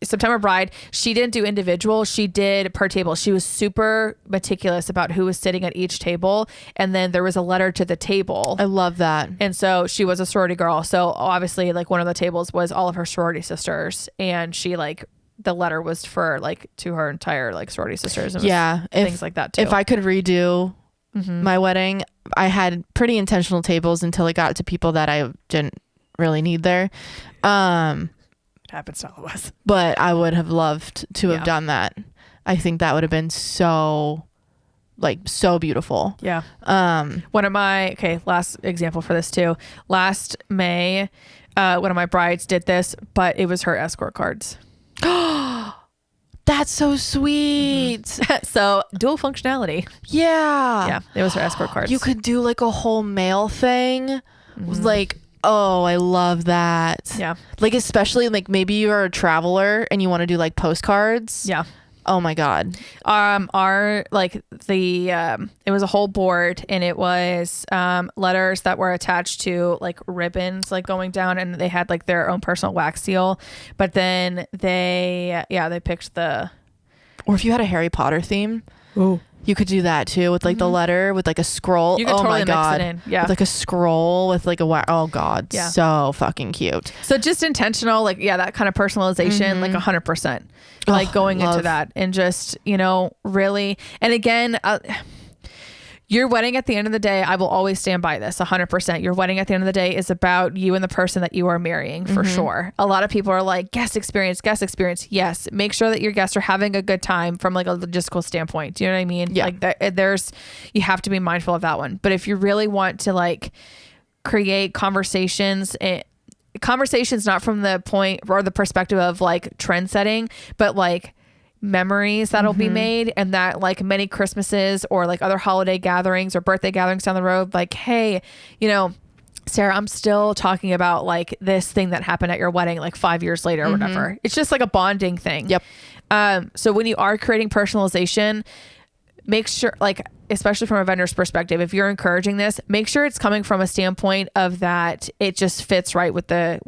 September bride, she didn't do individual. She did per table. She was super meticulous about who was sitting at each table. And then there was a letter to the table. I love that. And so she was a sorority girl. So obviously like one of the tables was all of her sorority sisters. And she like, the letter was for like to her entire like sorority sisters. And things like that too. If I could redo my wedding. I had pretty intentional tables until it got to people that I didn't really need there. It happens to all of us. But I would have loved to have done that. I think that would have been so beautiful. Yeah. One of my, last example for this too. Last May, one of my brides did this, but it was her escort cards. That's so sweet. So dual functionality. Yeah. It was her escort cards. You could do like a whole mail thing. Like, oh, I love that. Yeah. Like, especially like maybe you're a traveler and you want to do like postcards. Yeah. Oh my God. It was a whole board, and it was letters that were attached to like ribbons like going down, and they had like their own personal wax seal. But then they picked or if you had a Harry Potter theme, ooh, you could do that too with like the letter with like a scroll. You could totally mix it in. Yeah. With like a scroll with like a oh God. Yeah. So fucking cute. So just intentional, like, that kind of personalization, like 100%, like going into that and just, really. And again, your wedding at the end of the day, I will always stand by this 100%. Your wedding at the end of the day is about you and the person that you are marrying, for sure. A lot of people are like, guest experience. Yes. Make sure that your guests are having a good time from like a logistical standpoint. Do you know what I mean? Yeah. Like you have to be mindful of that one. But if you really want to like create conversations not from the point or the perspective of like trend setting, but like memories that'll be made, and that like many Christmases or like other holiday gatherings or birthday gatherings down the road, like, hey, Sarah, I'm still talking about like this thing that happened at your wedding like 5 years later or whatever. It's just like a bonding thing. Yep. So when you are creating personalization, make sure, like, especially from a vendor's perspective, if you're encouraging this, make sure it's coming from a standpoint of that it just fits right with the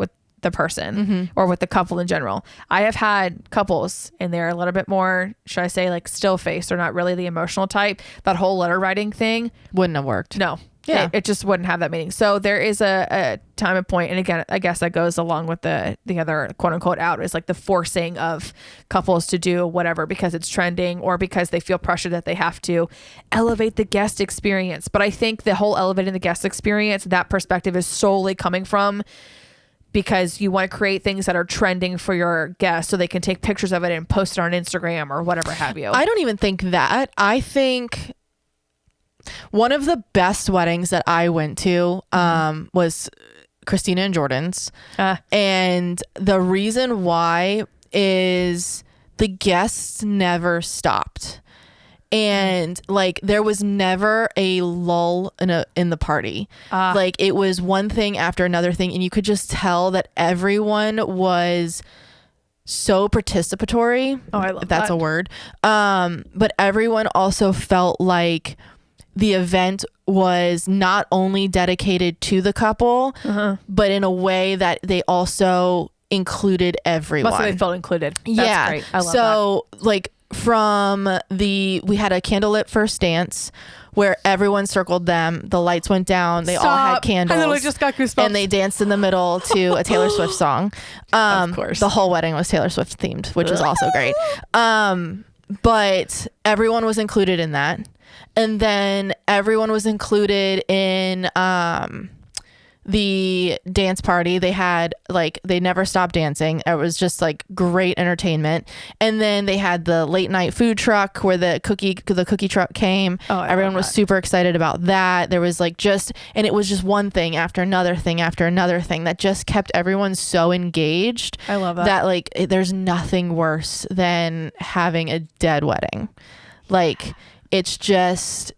person or with the couple in general. I have had couples and they're a little bit more, should I say, like still faced or not really the emotional type. That whole letter writing thing wouldn't have worked. No. Yeah. It just wouldn't have that meaning. So there is a time and point. And again, I guess that goes along with the other quote unquote out is like the forcing of couples to do whatever because it's trending or because they feel pressure that they have to elevate the guest experience. But I think the whole elevating the guest experience, that perspective is solely coming from because you want to create things that are trending for your guests so they can take pictures of it and post it on Instagram or whatever have you. I don't even think that. I think one of the best weddings that I went to was Christina and Jordan's. And the reason why is the guests never stopped. And like there was never a lull in the party. Like it was one thing after another thing, and you could just tell that everyone was so participatory. Oh, I love if that's that. a word. But everyone also felt like the event was not only dedicated to the couple, but in a way that they also included everyone. Must have they felt included. That's yeah. great. I love so like we had a candlelit first dance where everyone circled them. The lights went down. They all had candles. I literally just got goosebumps. And they danced in the middle to a Taylor Swift song. Of course. The whole wedding was Taylor Swift themed, which was also great. But everyone was included in that. And then everyone was included in the dance party. They had they never stopped dancing. It was just like great entertainment. And then they had the late night food truck where the cookie truck came. Everyone was super excited about that. There was and it was just one thing after another thing after another thing that just kept everyone so engaged. I love that. That there's nothing worse than having a dead wedding. It's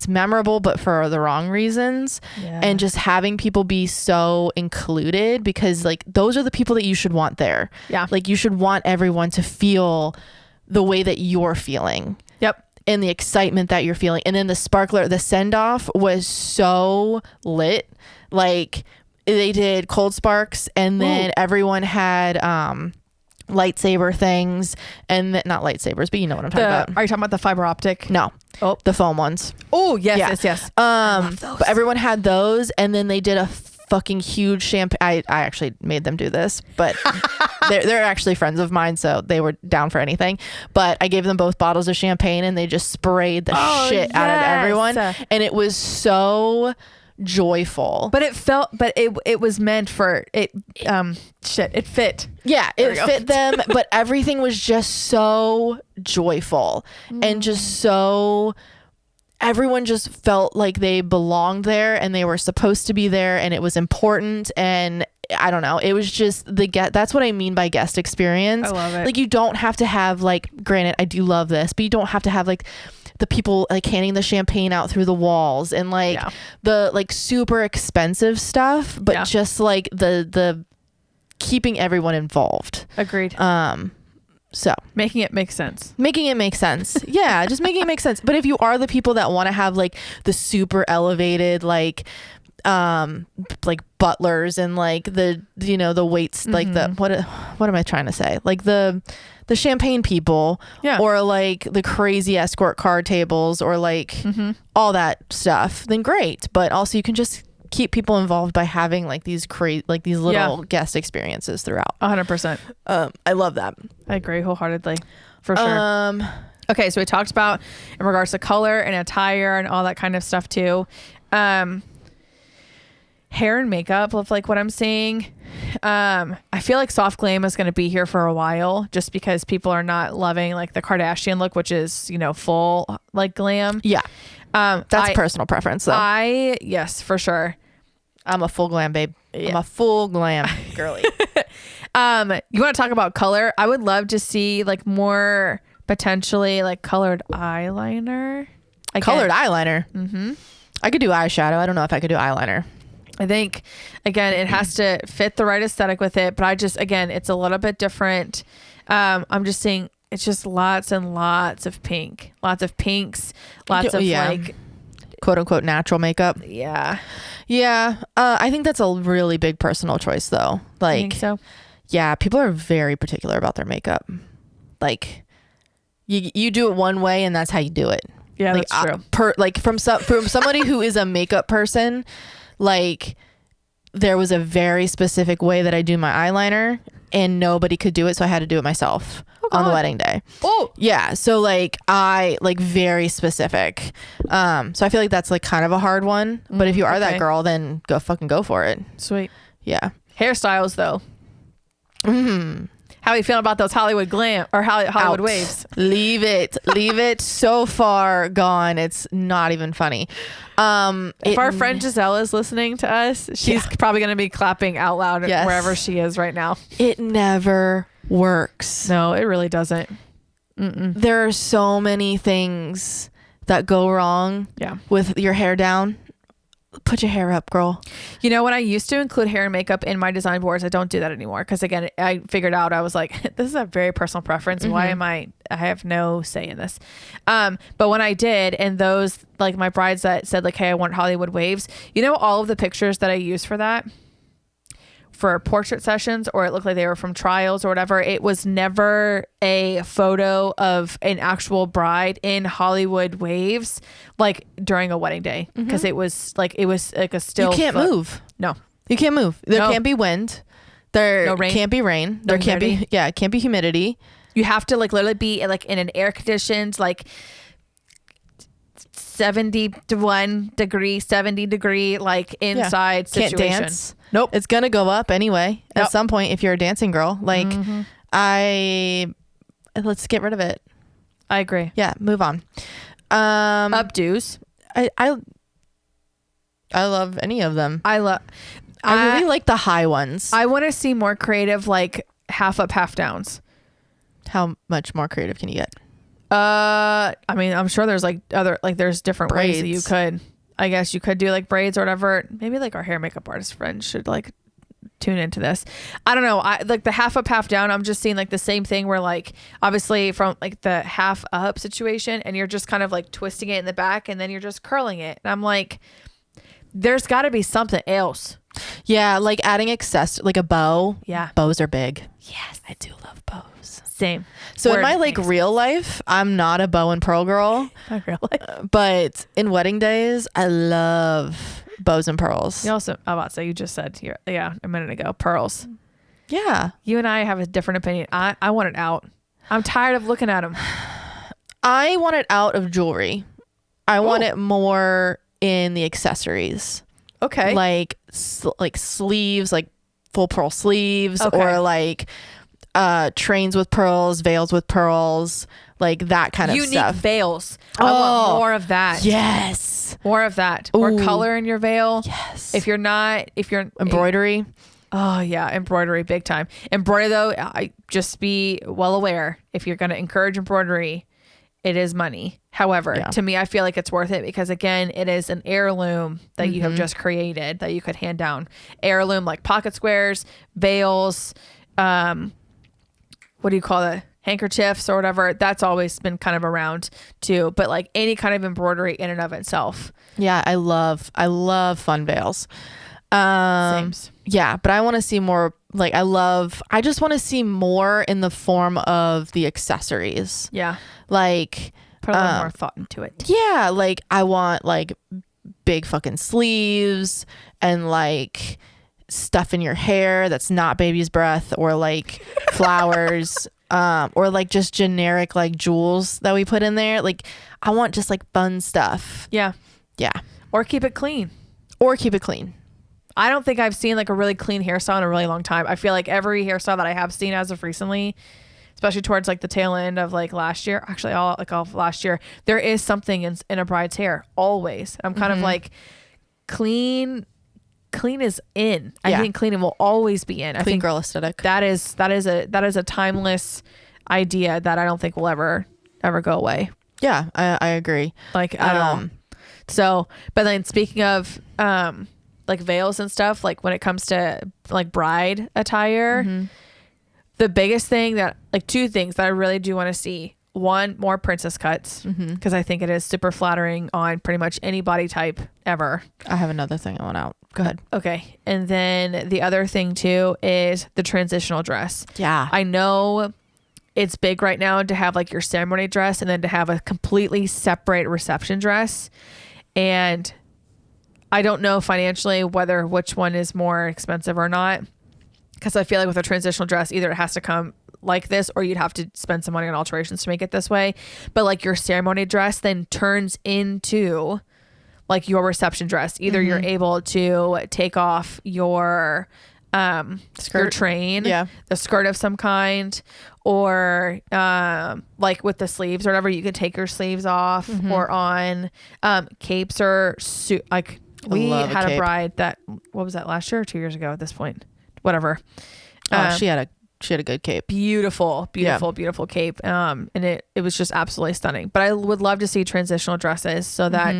memorable, but for the wrong reasons. Yeah. And just having people be so included because those are the people that you should want there. Yeah. You should want everyone to feel the way that you're feeling. Yep. And the excitement that you're feeling. And then the send off was so lit. They did cold sparks and then everyone had, lightsaber things and not lightsabers, but you know what I'm talking about. Are you talking about the fiber optic? No. Oh, the foam ones. Oh, yes, yes. But everyone had those, and then they did a fucking huge champagne. I actually made them do this, but they're actually friends of mine, so they were down for anything. But I gave them both bottles of champagne, and they just sprayed the shit out of everyone, and it was so joyful. But it was meant for it. It fit. Yeah, it fit them, but everything was just so joyful and just so. Everyone just felt like they belonged there and they were supposed to be there and it was important. And I don't know, it was just that's what I mean by guest experience. I love it. Like, you don't have to have, like, granted, I do love this, but you don't have to have, like, the people, like, handing the champagne out through the walls and, like, the, like, super expensive stuff, but just, like, the keeping everyone involved. Agreed. So making it make sense. Yeah, just making it make sense. But if you are the people that want to have, like, the super elevated, like butlers and, like, the, you know, the waits, like the what am I trying to say? Like the champagne people, or, like, the crazy escort card tables, or, like, all that stuff, then great. But also you can just keep people involved by having, like, these these little guest experiences throughout. 100%. I love that. I agree wholeheartedly, for sure. Okay, so we talked about in regards to color and attire and all that kind of stuff too. Hair and makeup of, like, what I'm seeing. I feel like soft glam is going to be here for a while, just because people are not loving, like, the Kardashian look, which is, you know, full, like, glam. Yeah. That's personal preference, though. Yes, for sure. I'm a full glam babe. Yeah. I'm a full glam girly. You want to talk about color? I would love to see, like, more potentially, like, colored eyeliner. Colored eyeliner? Mm-hmm. I could do eyeshadow. I don't know if I could do eyeliner. I think, again, it has to fit the right aesthetic with it. But it's a little bit different. I'm just seeing, it's just lots and lots of pink. Lots of pinks. Lots of, like, quote unquote natural makeup. Yeah. Yeah. I think that's a really big personal choice, though. Like, I think so. Yeah, people are very particular about their makeup. Like, you do it one way and that's how you do it. Yeah, like, that's true. From somebody who is a makeup person, like, there was a very specific way that I do my eyeliner and nobody could do it, so I had to do it myself on the wedding day. Oh, yeah. So, like, I, like, very specific. So I feel like that's, like, kind of a hard one. But if you are that girl, then go for it. Sweet. Yeah. Hairstyles, though. How are you feeling about those Hollywood glam or Hollywood waves? Leave it so far gone. It's not even funny. If our friend Giselle is listening to us, she's probably going to be clapping out loud wherever she is right now. It never works. No, it really doesn't. There are so many things that go wrong with your hair down. Put your hair up, girl. You know, when I used to include hair and makeup in my design boards, I don't do that anymore. Because, again, I figured out, I was like, this is a very personal preference. Why am I have no say in this. But when I did, and those, like, my brides that said, like, hey, I want Hollywood waves, you know, all of the pictures that I used for that, for portrait sessions, or it looked like they were from trials or whatever, it was never a photo of an actual bride in Hollywood waves, like, during a wedding day, because it was like a still. You can't move. No, you can't move. There can't be wind. There can't be rain. There can't be can't be humidity. You have to, like, literally be, like, in an air conditioned, like, 71 degree, 70 degree, like, inside situation. Can't dance. Nope. It's gonna go up anyway at some point if you're a dancing girl. Like, let's get rid of it. I agree. Yeah, move on. Updos. I love any of them. I really like the high ones. I want to see more creative, like, half up, half downs. How much more creative can you get? I mean, I'm sure there's, like, there's different braids. ways that you could. I guess you could do, like, braids or whatever. Maybe, like, our hair makeup artist friends should, like, tune into this. I don't know. I like the half up, half down. I'm just seeing, like, the same thing where, like, obviously from, like, the half up situation, and you're just kind of, like, twisting it in the back, and then you're just curling it. And I'm like, there's got to be something else. Yeah, like adding like a bow. Yeah, bows are big. Yes, I do love bows. Same. So in my, like, real life, I'm not a bow and pearl girl. Not real life. But in wedding days, I love bows and pearls. You also, I was about to say, you just said here, yeah, a minute ago, pearls. Yeah. You and I have a different opinion. I want it out. I'm tired of looking at them. I want it out of jewelry. I want it more in the accessories. Okay. Like sleeves, like full pearl sleeves, Okay. or like trains with pearls, veils with pearls, like that kind of Unique stuff. veils. I want more of that. Yes. More of that. More Ooh. color in your veil. Yes. If you're Embroidery. Oh yeah, embroidery big time. Embroidery though, I just be well aware, if you're going to encourage embroidery, it is money. However, to me, I feel like it's worth it because again, it is an heirloom that you have just created that you could hand down. Heirloom like pocket squares, veils, what do you call it? Handkerchiefs or whatever. That's always been kind of around too. But like any kind of embroidery in and of itself. Yeah, I love fun veils. Sames. Yeah, but I want to see more. Like I just want to see more in the form of the accessories. Yeah. Like put a little more thought into it. Yeah, like I want like big fucking sleeves and like stuff in your hair that's not baby's breath, or like flowers, or like just generic like jewels that we put in there. Like I want just like fun stuff. Yeah. Yeah. Or keep it clean. I don't think I've seen like a really clean hairstyle in a really long time. I feel like every hairstyle that I have seen as of recently, especially towards like the tail end of like last year, actually all of last year, there is something in a bride's hair always. I'm kind of like clean is in. I think clean will always be in. I think girl aesthetic. that is a timeless idea that I don't think will ever go away. Yeah, I agree. Like at all. So, but then speaking of like veils and stuff, like when it comes to like bride attire, the biggest thing that like two things that I really do want to see. One, more princess cuts, because I think it is super flattering on pretty much any body type ever. I have another thing I want out. Go ahead. Okay. And then the other thing too is the transitional dress. Yeah. I know it's big right now to have like your ceremony dress and then to have a completely separate reception dress. And I don't know financially which one is more expensive or not, because I feel like with a transitional dress, either it has to come like this or you'd have to spend some money on alterations to make it this way. But like your ceremony dress then turns into like your reception dress. Either you're able to take off your skirt, train, the skirt of some kind, or like with the sleeves or whatever, you could take your sleeves off, or on capes or suit. Like we had a bride that, what was that, last year or 2 years ago at this point, whatever. She had a good cape. Beautiful cape. And it was just absolutely stunning. But I would love to see transitional dresses so that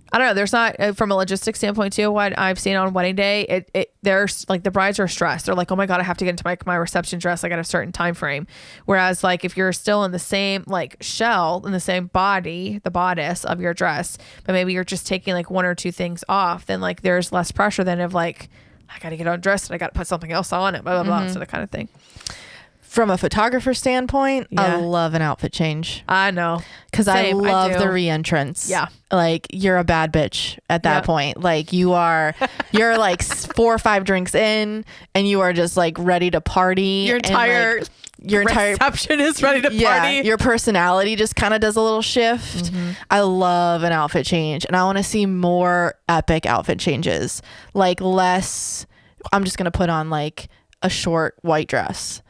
I don't know, there's not, from a logistics standpoint too, what I've seen on wedding day, there's like the brides are stressed. They're like, oh my God, I have to get into my reception dress. I got a certain time frame. Whereas like if you're still in the same like shell, in the same body, the bodice of your dress, but maybe you're just taking like one or two things off, then like there's less pressure than of like, I got to get undressed and I got to put something else on it, blah, blah, blah. So that kind of thing. From a photographer standpoint, I love an outfit change. I know. Because I love the re-entrance. Yeah. Like you're a bad bitch at that point. Like you're like 4 or 5 drinks in and you are just like ready to party. Your entire reception is ready to party. Your personality just kind of does a little shift. I love an outfit change and I want to see more epic outfit changes. Like less, I'm just going to put on like a short white dress.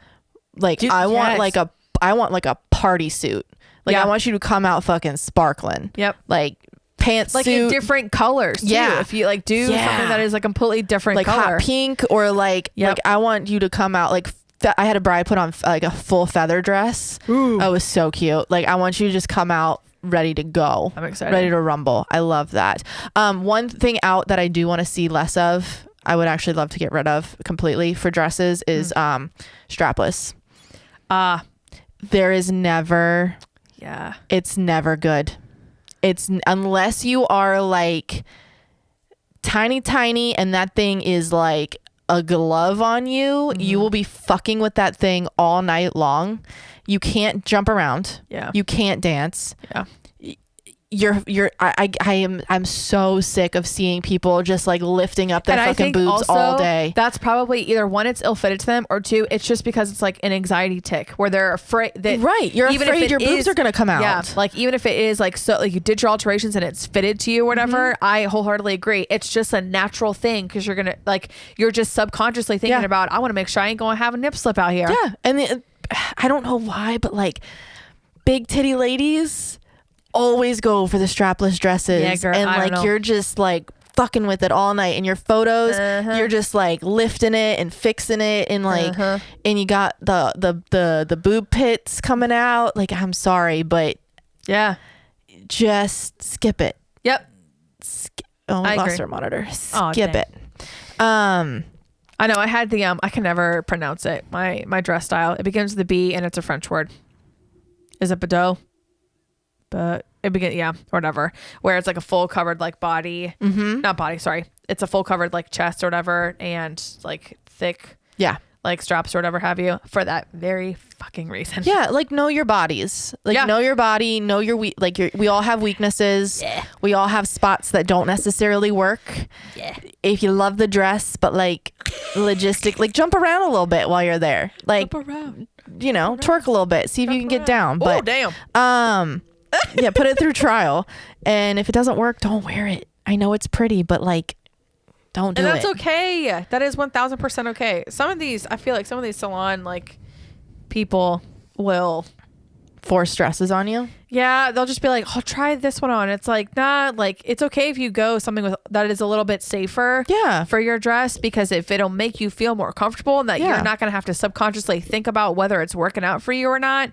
Like I want like a party suit. Like I want you to come out fucking sparkling. Yep. Like pantsuit. Like in different colors too. Yeah. If you like do something that is a completely different like color. Hot pink or like I want you to come out like I had a bride put on like a full feather dress. Ooh. It was so cute. Like I want you to just come out ready to go. I'm excited. Ready to rumble. I love that. One thing out that I do want to see less of, I would actually love to get rid of completely for dresses is strapless. There is never, it's never good. It's unless you are like tiny and that thing is like a glove on you, you will be fucking with that thing all night long. You can't jump around. Yeah. You can't dance. Yeah. I'm so sick of seeing people just like lifting up their fucking boobs also, all day. That's probably either one, it's ill-fitted to them, or two, it's just because it's like an anxiety tick where they're afraid that you're afraid your boobs are gonna come out. Yeah, like even if it is like, so like you did your alterations and it's fitted to you or whatever, I wholeheartedly agree. It's just a natural thing because you're just subconsciously thinking about, I want to make sure I ain't gonna have a nip slip out here. Yeah, and I don't know why, but like big titty ladies always go for the strapless dresses. Yeah, girl, and like you're just like fucking with it all night in your photos. You're just like lifting it and fixing it, and like and you got the boob pits coming out. Like, I'm sorry, but yeah, just skip it. Yep. I lost our monitor. Skip it. I know I had the I can never pronounce it. My dress style. It begins with a B and it's a French word. Is it Badeau? But it begins, whatever. Where it's like a full covered like body, not body. Sorry, it's a full covered like chest or whatever, and like thick, like straps or whatever have you. For that very fucking reason. Yeah, like know your bodies. Like know your body. Know your we all have weaknesses. Yeah. We all have spots that don't necessarily work. Yeah. If you love the dress, but like logistic, like jump around a little bit while you're there. Like jump around. You know, twerk a little bit. See if you can get down. But damn. Yeah, put it through trial, and if it doesn't work, don't wear it. I know it's pretty, but like, don't do it. And that's okay. That is 1000% okay. I feel like some of these salon like people will force dresses on you. Yeah, they'll just be like, "Oh, try this one on." It's like, nah, like it's okay if you go something that is a little bit safer. Yeah. For your dress, because if it'll make you feel more comfortable and that you're not gonna have to subconsciously think about whether it's working out for you or not.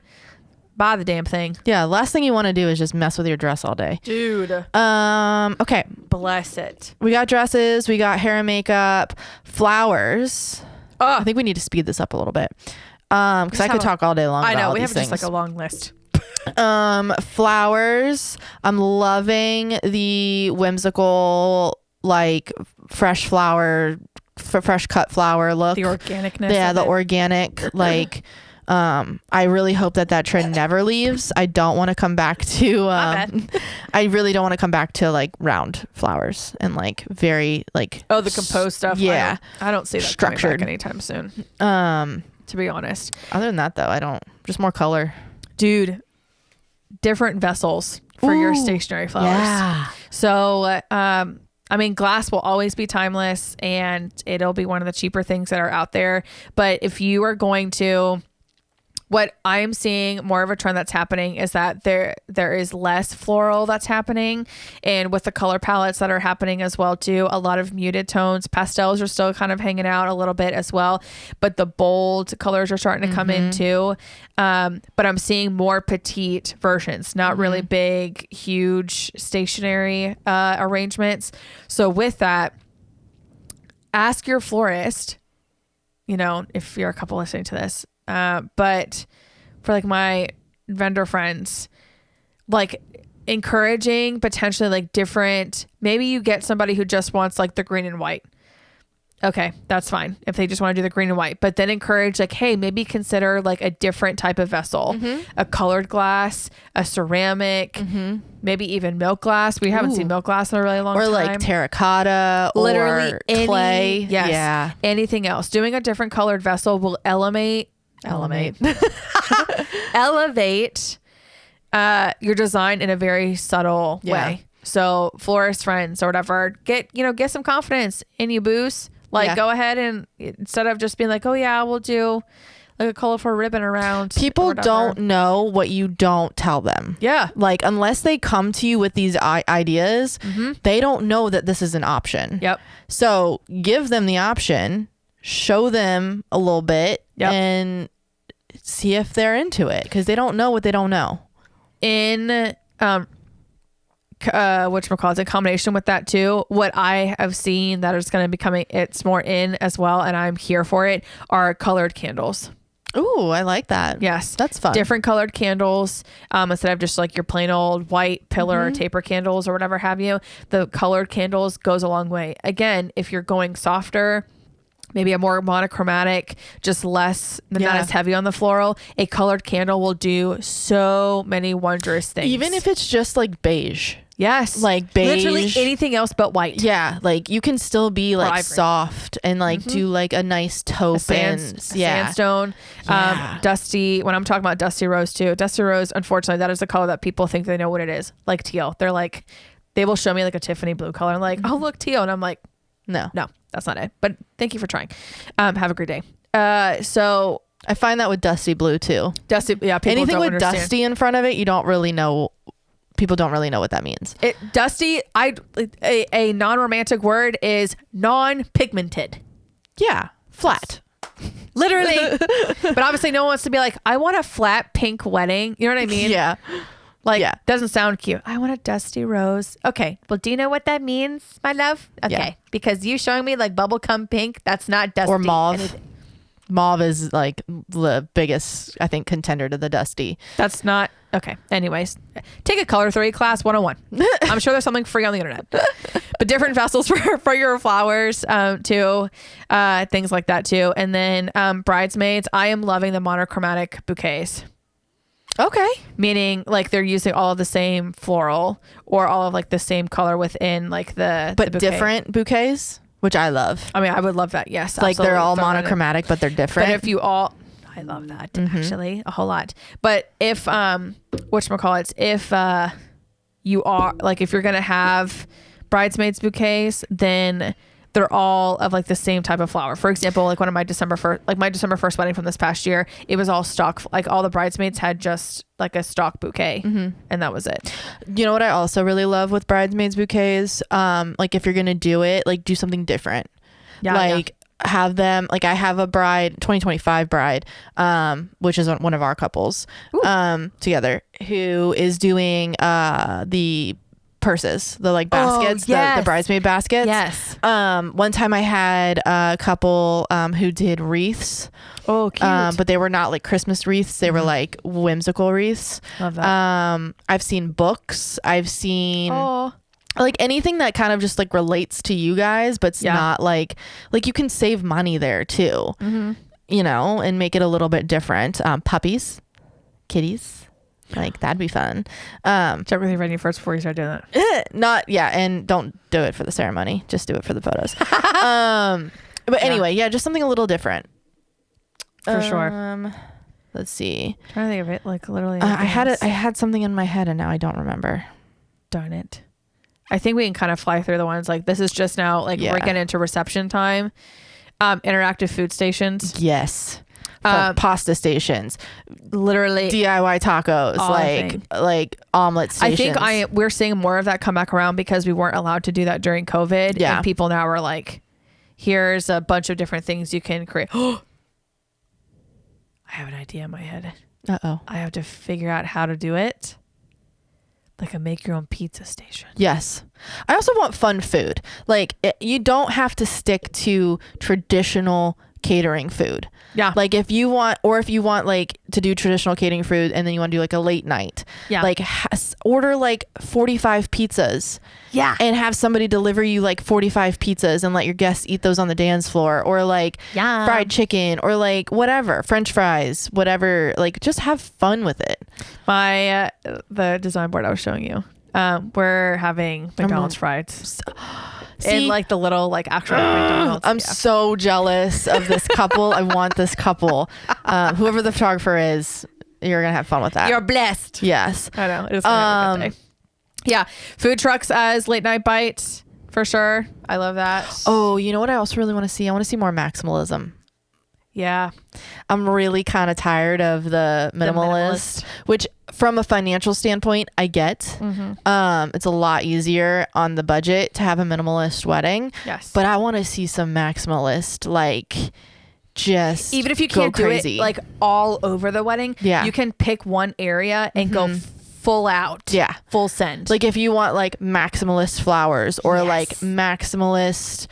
Buy the damn thing. Yeah, last thing you want to do is just mess with your dress all day. Dude. Okay. Bless it. We got dresses, we got hair and makeup, flowers. I think we need to speed this up a little bit. Because I could talk all day long about all these things. Just like a long list. Flowers. I'm loving the whimsical, like fresh flower, fresh cut flower look. The organicness. Yeah, the organic, like... I really hope that trend never leaves. I don't want to come back to I really don't want to come back to like round flowers and like very like the composed stuff. Yeah, I don't see that structured anytime soon. To be honest, other than that though, I don't. Just more color, dude. Different vessels for your stationary flowers. Yeah. So I mean, glass will always be timeless and it'll be one of the cheaper things that are out there. But if you are going to, what I'm seeing more of a trend that's happening is that there is less floral that's happening, and with the color palettes that are happening as well too, a lot of muted tones. Pastels are still kind of hanging out a little bit as well, but the bold colors are starting to come in too. But I'm seeing more petite versions, not really big, huge stationary arrangements. So with that, ask your florist, you know, if you're a couple listening to this, but for like my vendor friends, like encouraging potentially like different, maybe you get somebody who just wants like the green and white. Okay, that's fine if they just want to do the green and white, but then encourage like, hey, maybe consider like a different type of vessel, a colored glass, a ceramic, maybe even milk glass. We haven't seen milk glass in a really long time. Or like terracotta, literally or clay. Yes. Yeah. Anything else. Doing a different colored vessel will elevate your design in a very subtle way. So florist friends or whatever, get some confidence in you, boost. Like go ahead and instead of just being like, oh yeah, we'll do like a colorful ribbon around. People don't know what you don't tell them. Yeah. Like unless they come to you with these ideas, they don't know that this is an option. Yep. So give them the option, show them a little bit and see if they're into it, because they don't know what they don't know. In whatchamacallit, in combination with that too, what I have seen that is going to be coming, it's more in as well, and I'm here for it, are colored candles. Ooh, I like that. Yes. That's fun. Different colored candles, instead of just like your plain old white pillar or taper candles or whatever have you. The colored candles goes a long way. Again, if you're going softer, maybe a more monochromatic, just less, not as heavy on the floral, a colored candle will do so many wondrous things. Even if it's just like beige. Yes. Like beige. Literally anything else but white. Yeah. Like you can still be like soft and like do like a nice taupe and sandstone. Dusty. When I'm talking about dusty rose too, dusty rose, unfortunately, that is a color that people think they know what it is. Like teal. They're like, they will show me like a Tiffany blue color. I'm like, oh, look, teal. And I'm like, no, that's not it. But thank you for trying. Have a great day. So I find that with dusty blue too. Dusty, yeah. Anything with dusty in front of it, you don't really know. People don't really know what that means. Dusty. A non-romantic word is non-pigmented. Yeah, flat. Literally. But obviously, no one wants to be like, I want a flat pink wedding. You know what I mean? Yeah. Doesn't sound cute. I want a dusty rose. Okay. Well, do you know what that means, my love? Okay. Yeah. Because you showing me like bubblegum pink, that's not dusty. Or mauve. Mauve is like the biggest, I think, contender to the dusty. That's not. Okay. Anyways, take a color theory class 101. I'm sure there's something free on the internet. But different vessels for your flowers too. Things like that too. And then bridesmaids. I am loving the monochromatic bouquets. Okay. Meaning like they're using all of the same floral or all of like the same color within like the bouquet. Different bouquets, which I love. I mean, I would love that. Yes. Like they're all monochromatic, but they're different. But if you I love that actually a whole lot. But if, whatchamacallits, if you are like, if you're going to have bridesmaids bouquets, then they're all of like the same type of flower. For example, like one of my December 1st wedding from this past year, it was all stock. Like all the bridesmaids had just like a stock bouquet and that was it. You know what I also really love with bridesmaids bouquets? Like if you're going to do it, like do something different. Yeah. Have them, like I have a bride, 2025 bride, which is one of our couples together, who is doing the purses, the like baskets, the bridesmaid baskets. Yes. One time I had a couple who did wreaths. Oh, cute. But they were not like Christmas wreaths. They were like whimsical wreaths. Love that. I've seen books. I've seen like anything that kind of just like relates to you guys, but it's not like you can save money there too, you know, and make it a little bit different. Puppies, kitties. Like that'd be fun. Check with your venue first before you start doing that. And don't do it for the ceremony. Just do it for the photos. But anyway, just something a little different. For sure. Let's see. I'm trying to think of it like literally. I had something in my head and now I don't remember. Darn it. I think we can kind of fly through the ones like this is just now like we're getting into reception time. Interactive food stations. Yes. Pasta stations, literally DIY tacos, like omelet stations. I think we're seeing more of that come back around because we weren't allowed to do that during COVID. Yeah. And people now are like, here's a bunch of different things you can create. I have an idea in my head. I have to figure out how to do it. Like a make your own pizza station. Yes. I also want fun food. Like you don't have to stick to traditional catering food. Yeah. Like if you want like to do traditional catering food and then you want to do like a late night. Yeah. Like order like 45 pizzas. Yeah. And have somebody deliver you like 45 pizzas and let your guests eat those on the dance floor, or like fried chicken, or like whatever, French fries, whatever. Like just have fun with it. My the design board I was showing you. We're having McDonald's fries. And like the little like actual McDonald's. I'm so jealous of this couple. I want this couple. Whoever the photographer is, you're gonna have fun with that. You're blessed. Yes. I know. It is gonna be a good day. Yeah. Food trucks as late night bites for sure. I love that. Oh, you know what I also really want to see? I want to see more maximalism. Yeah. I'm really kind of tired of the minimalist, which from a financial standpoint, I get. It's a lot easier on the budget to have a minimalist wedding. Yes. But I want to see some maximalist, like just even if you can't do it like all over the wedding, you can pick one area and go full out. Yeah. Full send. Like if you want like maximalist flowers or like maximalist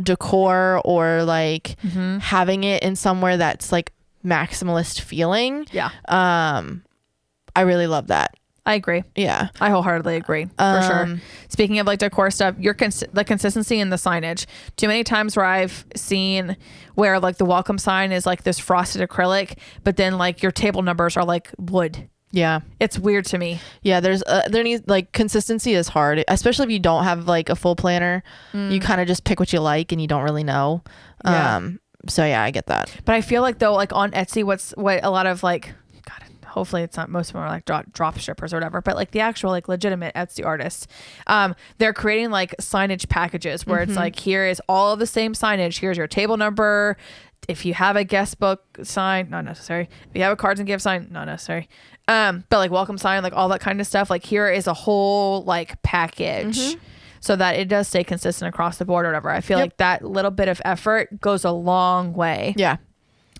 decor, or like having it in somewhere that's like maximalist feeling. Yeah. I really love that. I agree. Yeah. I wholeheartedly agree, for sure. Speaking of like decor stuff, the consistency in the signage. Too many times where I've seen where like the welcome sign is like this frosted acrylic, but then like your table numbers are like wood. Yeah. It's weird to me. Yeah. There needs like consistency is hard, especially if you don't have like a full planner. You kind of just pick what you like and you don't really know. Yeah. So yeah, I get that. But I feel like though, like on Etsy, what a lot of like, God, hopefully it's not, most of them are like drop shippers or whatever, but like the actual like legitimate Etsy artists, they're creating like signage packages where it's like, here is all of the same signage. Here's your table number. If you have a guest book sign, not necessary. If you have a cards and gift sign, not necessary. But like welcome sign, like all that kind of stuff. Like here is a whole like package. So that it does stay consistent across the board or whatever. I feel like that little bit of effort goes a long way. Yeah.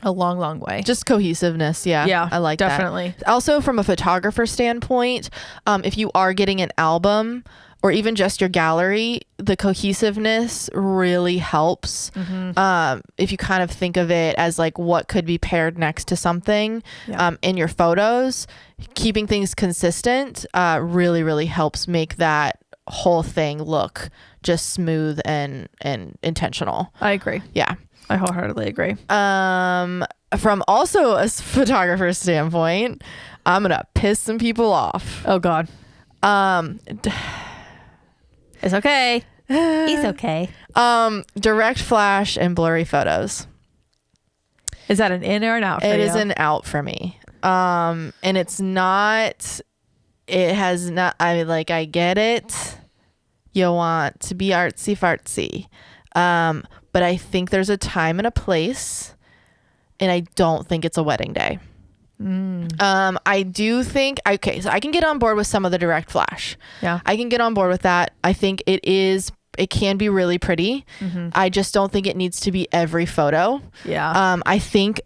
A long, long way. Just cohesiveness. Yeah. Yeah. I like definitely. that. Also from a photographer standpoint, if you are getting an album or even just your gallery, the cohesiveness really helps. If you kind of think of it as like what could be paired next to something in your photos, keeping things consistent really, really helps make that whole thing look just smooth and intentional. I agree. Yeah. I wholeheartedly agree. From also a photographer's standpoint, I'm gonna piss some people off. Oh God. It's okay. It's okay. Direct flash and blurry photos. Is that an in or an out for you? It is an out for me. And it's not, it has not, I get it. You want to be artsy fartsy. But I think there's a time and a place, and I don't think it's a wedding day. I do think, okay, so I can get on board with some of the direct flash. Yeah. I can get on board with that. I think it can be really pretty. I just don't think it needs to be every photo. Yeah. I think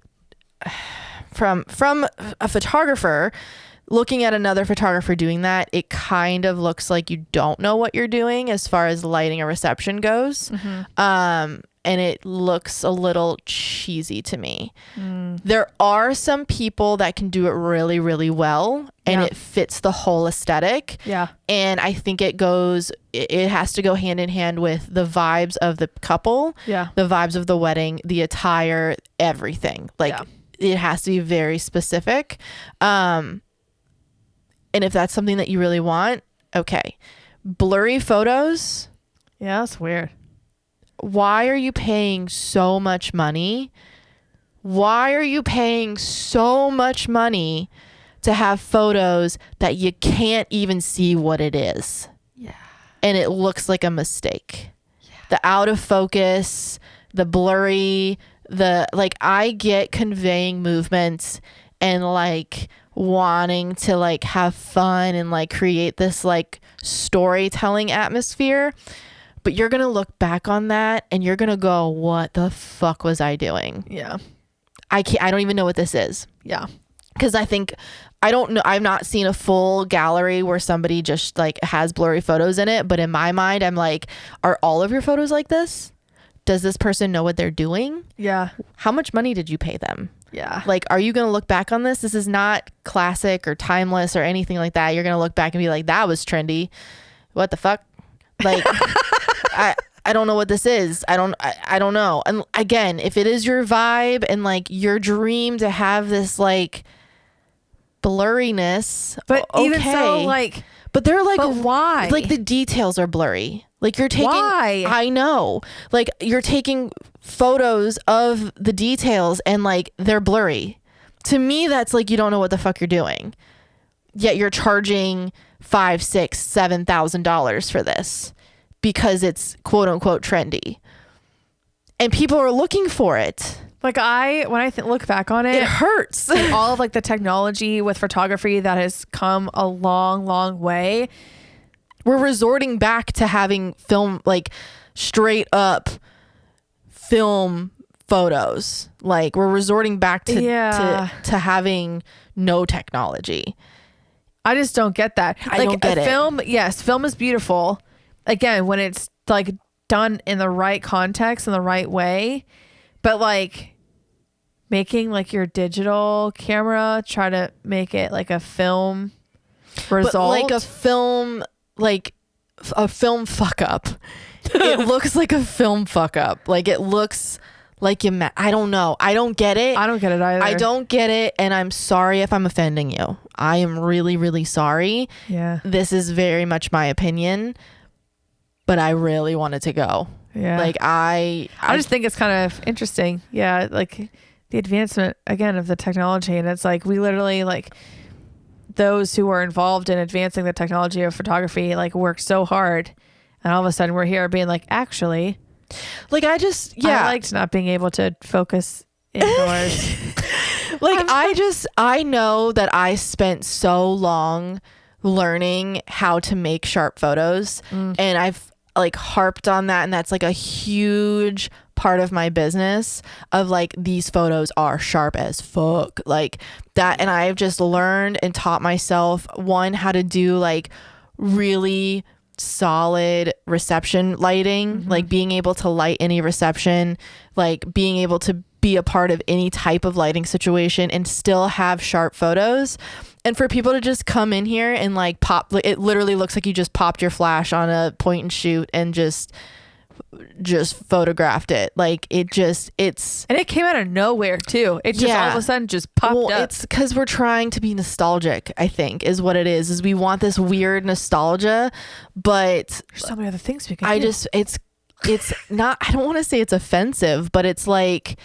from a photographer, looking at another photographer doing that, it kind of looks like you don't know what you're doing as far as lighting a reception goes. And it looks a little cheesy to me. There are some people that can do it really, really well, and it fits the whole aesthetic. Yeah. And I think it has to go hand in hand with the vibes of the couple, Yeah. the vibes of the wedding, the attire, everything. Like it has to be very specific. And if that's something that you really want, okay. Blurry photos. Yeah, that's weird. Why are you paying so much money? Why are you paying so much money to have photos that you can't even see what it is? Yeah. And it looks like a mistake. Yeah. The out of focus, the blurry, I get conveying movements and like wanting to like have fun and like create this like storytelling atmosphere. But you're going to look back on that and you're going to go, what the fuck was I doing? Yeah. I don't even know what this is. Yeah. Because I don't know. I've not seen a full gallery where somebody just like has blurry photos in it. But in my mind, I'm like, are all of your photos like this? Does this person know what they're doing? Yeah. How much money did you pay them? Yeah. Like, are you going to look back on this? This is not classic or timeless or anything like that. You're going to look back and be like, that was trendy. What the fuck? Like, I don't know what this is. I don't know. And again, if it is your vibe and like your dream to have this like blurriness, but okay. Even so, like, but they're like, but why? Like the details are blurry. Like you're taking, why? I know, like you're taking photos of the details and like they're blurry. To me, that's like, you don't know what the fuck you're doing. Yet you're charging $5,000, $6,000, $7,000 for this because it's quote unquote trendy. And people are looking for it. Like when I look back on it, it hurts. And all of like the technology with photography that has come a long, long way. We're resorting back to having film, like straight up film photos. Like we're resorting back to having no technology. I just don't get that. I don't get it. Film, yes, film is beautiful. Again, when it's like done in the right context in the right way, but like making like your digital camera try to make it like a film. result. But like a film fuck up. It looks like a film fuck up. Like it looks like I don't know. I don't get it. I don't get it either. I don't get it, and I'm sorry if I'm offending you. I am really, really sorry. Yeah. This is very much my opinion, but I really wanted to go. Yeah. Like I just think it's kind of interesting. Yeah. Like the advancement again of the technology. And it's like, we literally like those who are involved in advancing the technology of photography, like work so hard. And all of a sudden we're here being like, actually, like I liked not being able to focus indoors. Like I know that I spent so long learning how to make sharp photos, and I've like harped on that, and that's like a huge part of my business of like, these photos are sharp as fuck, like that. And I've just learned and taught myself how to do like really solid reception lighting, like being able to light any reception, like being able to be a part of any type of lighting situation and still have sharp photos. And for people to just come in here and like pop, it literally looks like you just popped your flash on a point and shoot and just photographed it. Like and it came out of nowhere too. It just all of a sudden just popped up. It's because we're trying to be nostalgic, I think, is what it is we want this weird nostalgia, but there's so many other things we can do. It's not, I don't want to say it's offensive, but it's like,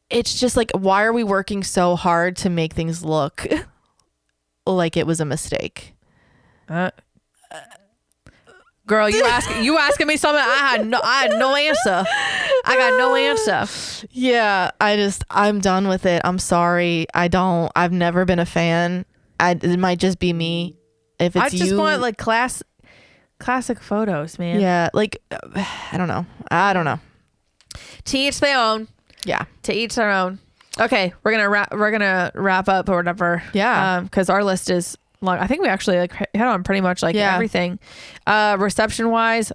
it's just like, why are we working so hard to make things look like it was a mistake? Girl, you asking me something? I had no answer. I got no answer. Yeah, I'm done with it. I'm sorry. I've never been a fan. It might just be me. If it's I just want like classic photos, man. Yeah, like I don't know. To each their own. Yeah. To each their own. Okay, we're gonna wrap up or whatever. Yeah. Because our list is long. I think we actually like hit on pretty much like everything. Reception wise,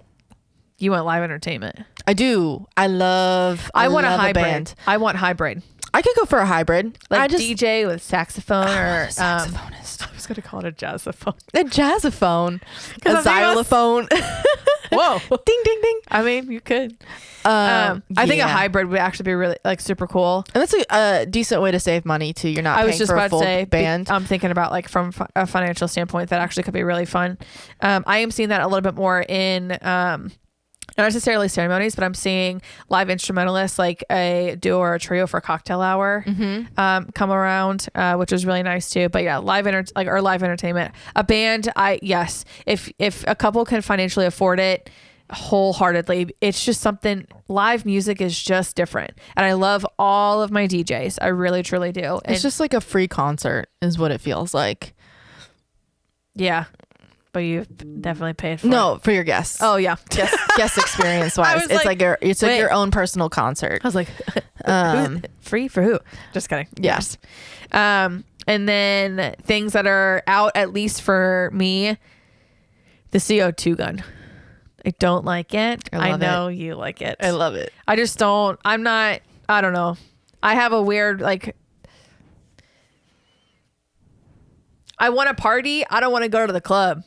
you want live entertainment. I do. I want a hybrid. Band. I want hybrid. I could go for a hybrid. Like DJ with saxophone or saxophonist. I was gonna call it a jazzophone. A jazzophone. A xylophone. Whoa. Ding ding ding. I mean, you could. I think a hybrid would actually be really like super cool. And that's a decent way to save money too. You're not paying for a full band. I'm thinking about like from a financial standpoint, that actually could be really fun. I am seeing that a little bit more in not necessarily ceremonies, but I'm seeing live instrumentalists like a duo or a trio for a cocktail hour come around, which is really nice too. But yeah, live entertainment, a band. If a couple can financially afford it wholeheartedly, it's just something. Live music is just different, and I love all of my DJs. I really truly do. It's just like a free concert is what it feels like. Yeah. But you definitely paid for it. For your guests. Oh yeah, guest experience wise, it's like your own personal concert. I was like, free for who? Just kidding. Yes. And then things that are out, at least for me, the CO2 gun. I don't like it. I know you like it. I love it. I just don't. I don't know. I have a weird like. I want to party. I don't want to go to the club.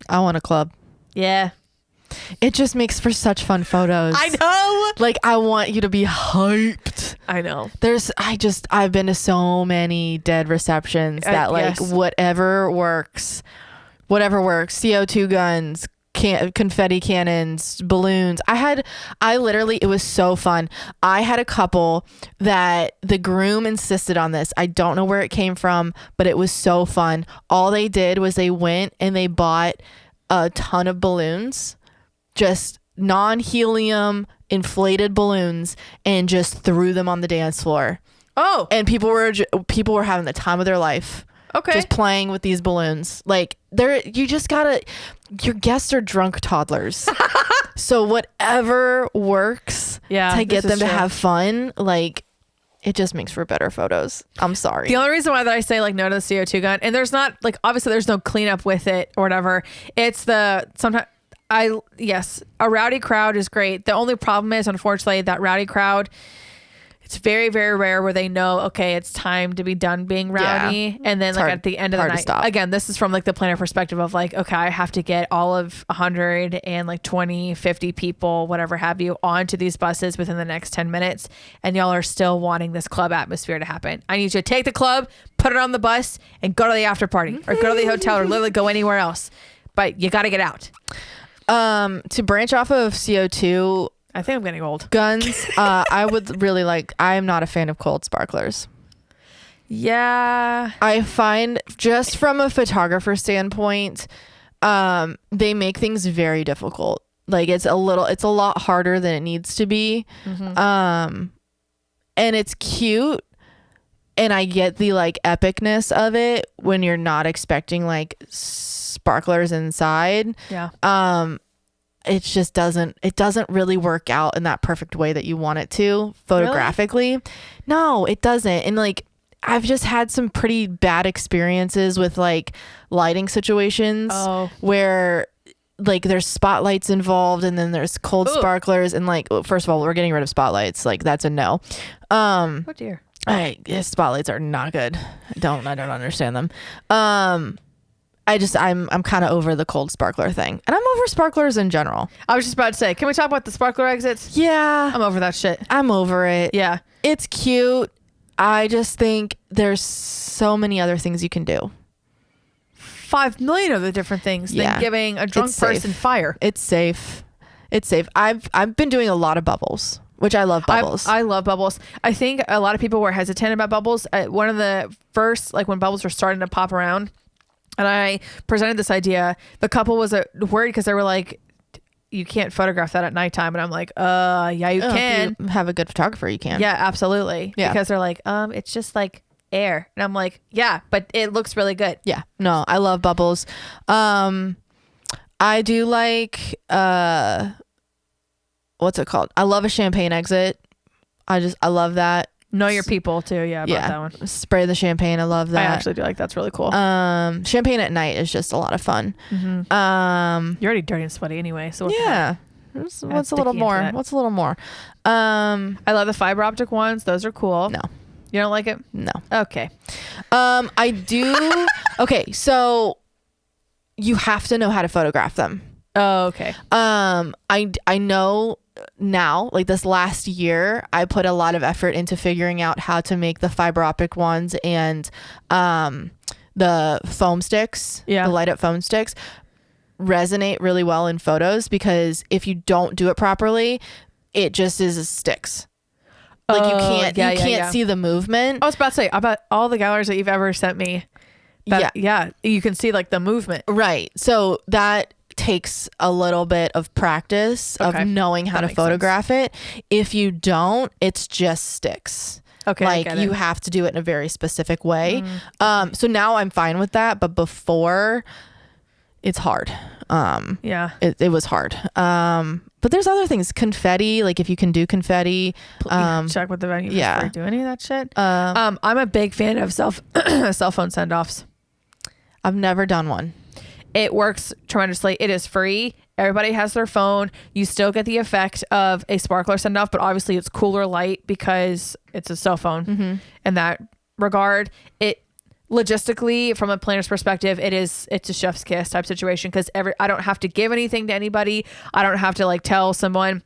I want a club. Yeah. It just makes for such fun photos. I know. Like, I want you to be hyped. I know. I've been to so many dead receptions that like whatever works. CO2 guns, confetti cannons, balloons. It was so fun. I had a couple that the groom insisted on this. I don't know where it came from, but it was so fun. All they did was they went and they bought a ton of balloons, just non-helium inflated balloons, and just threw them on the dance floor. Oh, and people were having the time of their life. Okay. Just playing with these balloons. Like your guests are drunk toddlers. So whatever works to get them to have fun, like it just makes for better photos. I'm sorry. The only reason why that I say like no to the CO2 gun, and there's not like, obviously there's no cleanup with it or whatever. It's sometimes a rowdy crowd is great. The only problem is, unfortunately, that rowdy crowd, It's very, very rare where they know, okay, it's time to be done being rowdy. And then like at the end of the night, again, this is from like the planner perspective of like, okay, I have to get all of 100 and like 20, 50 people, whatever have you, onto these buses within the next 10 minutes. And y'all are still wanting this club atmosphere to happen. I need you to take the club, put it on the bus, and go to the after party or go to the hotel or literally go anywhere else. But you got to get out. To branch off of CO2, I think I'm getting old. Guns. I would really like, I'm not a fan of cold sparklers. Yeah. I find just from a photographer standpoint, they make things very difficult. Like it's a lot harder than it needs to be. And it's cute. And I get the like epicness of it when you're not expecting like sparklers inside. Yeah. It just doesn't really work out in that perfect way that you want it to photographically. Really? No, it doesn't. And like, I've just had some pretty bad experiences with like lighting situations where like there's spotlights involved and then there's cold sparklers and like, first of all, we're getting rid of spotlights. Like that's a no. Oh dear. Spotlights are not good. I don't understand them. I'm kind of over the cold sparkler thing. And I'm over sparklers in general. I was just about to say, can we talk about the sparkler exits? Yeah. I'm over that shit. I'm over it. Yeah. It's cute. I just think there's so many other things you can do. 5 million other different things than giving a drunk person fire. It's safe. I've been doing a lot of bubbles, which I love bubbles. I love bubbles. I think a lot of people were hesitant about bubbles. One of the first, like when bubbles were starting to pop around, and I presented this idea. The couple was worried because they were like, you can't photograph that at nighttime. And I'm like, yeah, you can. If you have a good photographer, you can. Yeah, absolutely. Yeah. Because they're like, it's just like air. And I'm like, yeah, but it looks really good. Yeah. No, I love bubbles. I do like, what's it called? I love a champagne exit. I love that. Know your people too. Yeah. About that one. Spray the champagne. I love that. I actually do like that's really cool. Champagne at night is just a lot of fun. Mm-hmm. You're already dirty and sweaty anyway. So what's a little more? What's a little more? I love the fiber optic ones. Those are cool. No. You don't like it? No. Okay. I do. Okay. So you have to know how to photograph them. Oh, okay. I know now, like this last year, I put a lot of effort into figuring out how to make the fiber optic ones and the foam sticks, the light up foam sticks resonate really well in photos, because if you don't do it properly, it just sticks. Like you can't see the movement. I was about to say, about all the galleries that you've ever sent me. You can see like the movement. Right. So that takes a little bit of practice of knowing how to photograph it. If you don't, it's just sticks. Okay. Like you have to do it in a very specific way. So now I'm fine with that, but before it's hard. It was hard. But there's other things. Confetti, like if you can do confetti, check with the venue before you do any of that shit. I'm a big fan of cell phone send-offs. I've never done one. It works tremendously. It is free. Everybody has their phone. You still get the effect of a sparkler send off, but obviously it's cooler light because it's a cell phone. In that regard, it logistically, from a planner's perspective, it's a chef's kiss type situation, because I don't have to give anything to anybody. I don't have to like tell someone,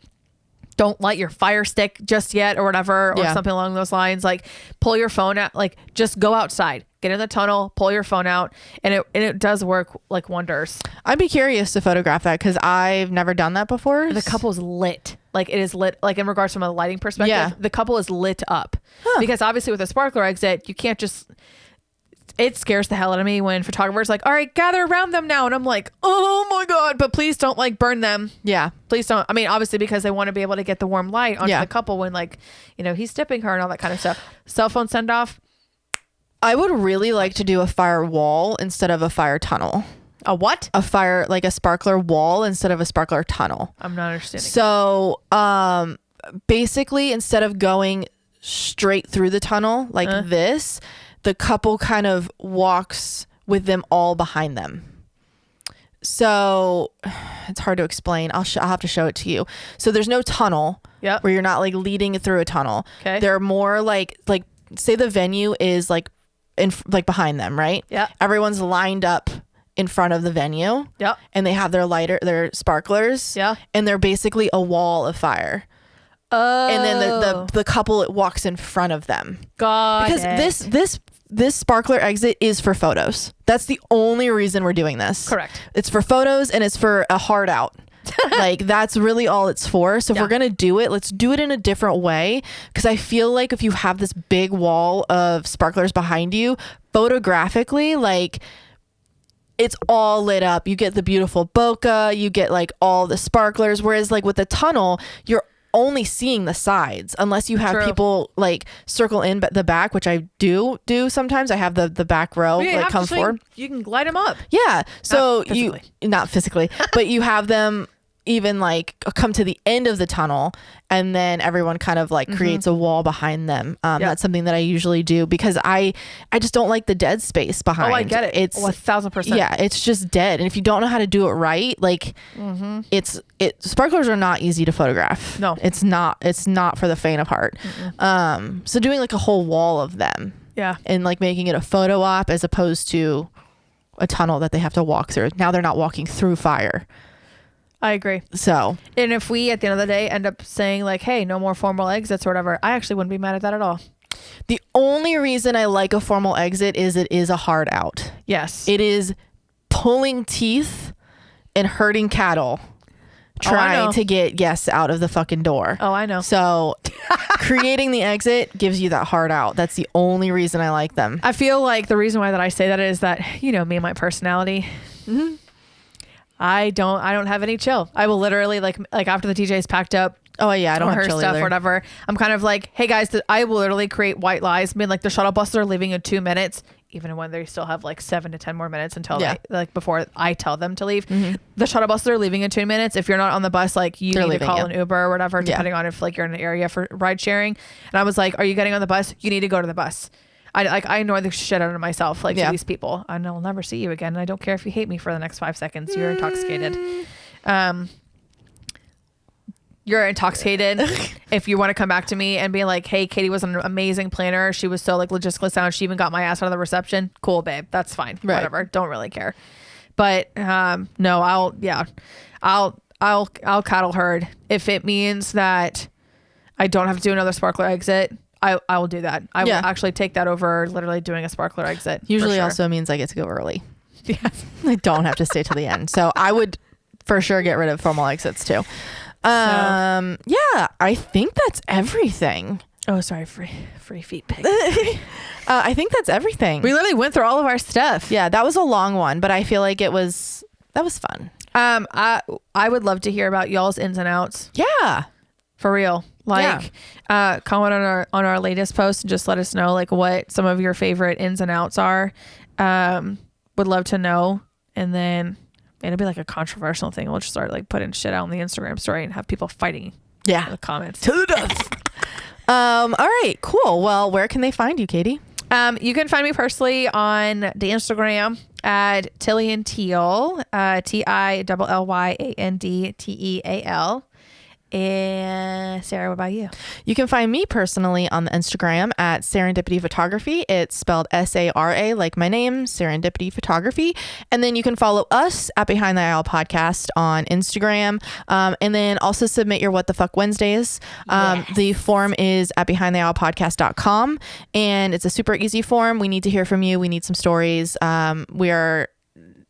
don't light your fire stick just yet or whatever, or something along those lines. Like pull your phone out, like just go outside, get in the tunnel, pull your phone out, and it does work like wonders. I'd be curious to photograph that because I've never done that before. The couple is lit. Like it is lit, like in regards from a lighting perspective, the couple is lit up because obviously with a sparkler exit, you can't just, it scares the hell out of me when photographers like, all right, gather around them now. And I'm like, oh my God, but please don't like burn them. Yeah. Please don't. I mean, obviously because they want to be able to get the warm light onto the couple when like, he's dipping her and all that kind of stuff. Cell phone send off. I would really like to do a fire wall instead of a fire tunnel. A what? A fire, like a sparkler wall instead of a sparkler tunnel. I'm not understanding. So, basically instead of going straight through the tunnel like this, the couple kind of walks with them all behind them. So it's hard to explain. I'll have to show it to you. So there's no tunnel. Yep. where you're not like leading through a tunnel. Okay. They're more like say the venue is like like behind them, right? Yeah. Everyone's lined up in front of the venue. Yep. And they have their sparklers. Yeah. And they're basically a wall of fire. Oh. And then the couple walks in front of them. Because This sparkler exit is for photos. That's the only reason we're doing this. Correct. It's for photos and it's for a hard out. Like that's really all it's for. So if we're going to do it, let's do it in a different way. Because I feel like if you have this big wall of sparklers behind you, photographically, like it's all lit up. You get the beautiful bokeh, you get like all the sparklers. Whereas like with the tunnel, you're only seeing the sides unless you have people like circle in the back, which I do sometimes. I have the back row like come forward. You can light them up. Yeah. So not not physically, but you have them even like come to the end of the tunnel and then everyone kind of like creates a wall behind them. That's something that I usually do because I just don't like the dead space behind. Oh, I get it. It's 1,000%. Yeah. It's just dead. And if you don't know how to do it right, like sparklers are not easy to photograph. No, it's not for the faint of heart. So doing like a whole wall of them. Yeah. And like making it a photo op as opposed to a tunnel that they have to walk through. Now they're not walking through fire. I agree. So, and if we at the end of the day end up saying like, hey, no more formal exits or whatever, I actually wouldn't be mad at that at all. The only reason I like a formal exit is it is a hard out. Yes. It is pulling teeth and hurting cattle trying to get guests out of the fucking door. Oh, I know. So creating the exit gives you that hard out. That's the only reason I like them. I feel like the reason why that I say that is that, you know, me and my personality. I don't have any chill. I will literally like after the DJ's packed up. Oh yeah, I don't have her chill stuff either. or whatever. I'm kind of like, hey guys, I will literally create white lies. I mean, like the shuttle buses are leaving in 2 minutes, even when they still have like 7 to 10 more minutes until before I tell them to leave. The shuttle buses are leaving in 2 minutes. If you're not on the bus, like you need to call an Uber or whatever, depending on if like you're in an area for ride sharing. And I was like, are you getting on the bus? You need to go to the bus. I annoy the shit out of myself, like to these people, and I'll never see you again. And I don't care if you hate me for the next 5 seconds. You're intoxicated. You're intoxicated. If you want to come back to me and be like, hey, Katie was an amazing planner. She was so like logistically sound. She even got my ass out of the reception. Cool, babe. That's fine. Right. Whatever. Don't really care. But no, I'll cattle herd if it means that I don't have to do another sparkler exit. I will do that. I will actually take that over literally doing a sparkler exit. Usually also means I get to go early. Yes. I don't have to stay till the end. So I would for sure get rid of formal exits too. Yeah, I think that's everything. Oh, sorry. Free feet pic. I think that's everything. We literally went through all of our stuff. Yeah, that was a long one, but I feel like that was fun. I would love to hear about y'all's ins and outs. Yeah. For real. Like, comment on our latest post and just let us know like what some of your favorite ins and outs are. Would love to know. And then it'll be like a controversial thing. We'll just start like putting shit out on the Instagram story and have people fighting. Yeah. In the comments. To the death. All right, cool. Well, where can they find you, Katie? You can find me personally on the Instagram at Tillian Teal, TILLYANDTEAL. And Sarah, what about you? You can find me personally on the Instagram at Serendipity Photography. It's spelled SARA, like my name, Serendipity Photography. And then you can follow us at Behind the Aisle Podcast on Instagram. And then also submit your What the Fuck Wednesdays. The form is at behindtheaislepodcast.com. And it's a super easy form. We need to hear from you. We need some stories. We are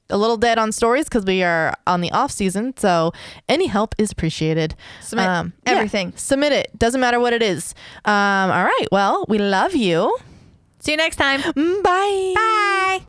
a little dead on stories because we are on the off season, so any help is appreciated. Submit everything. Submit it. Doesn't matter what it is. All right. Well, we love you. See you next time. Bye. Bye.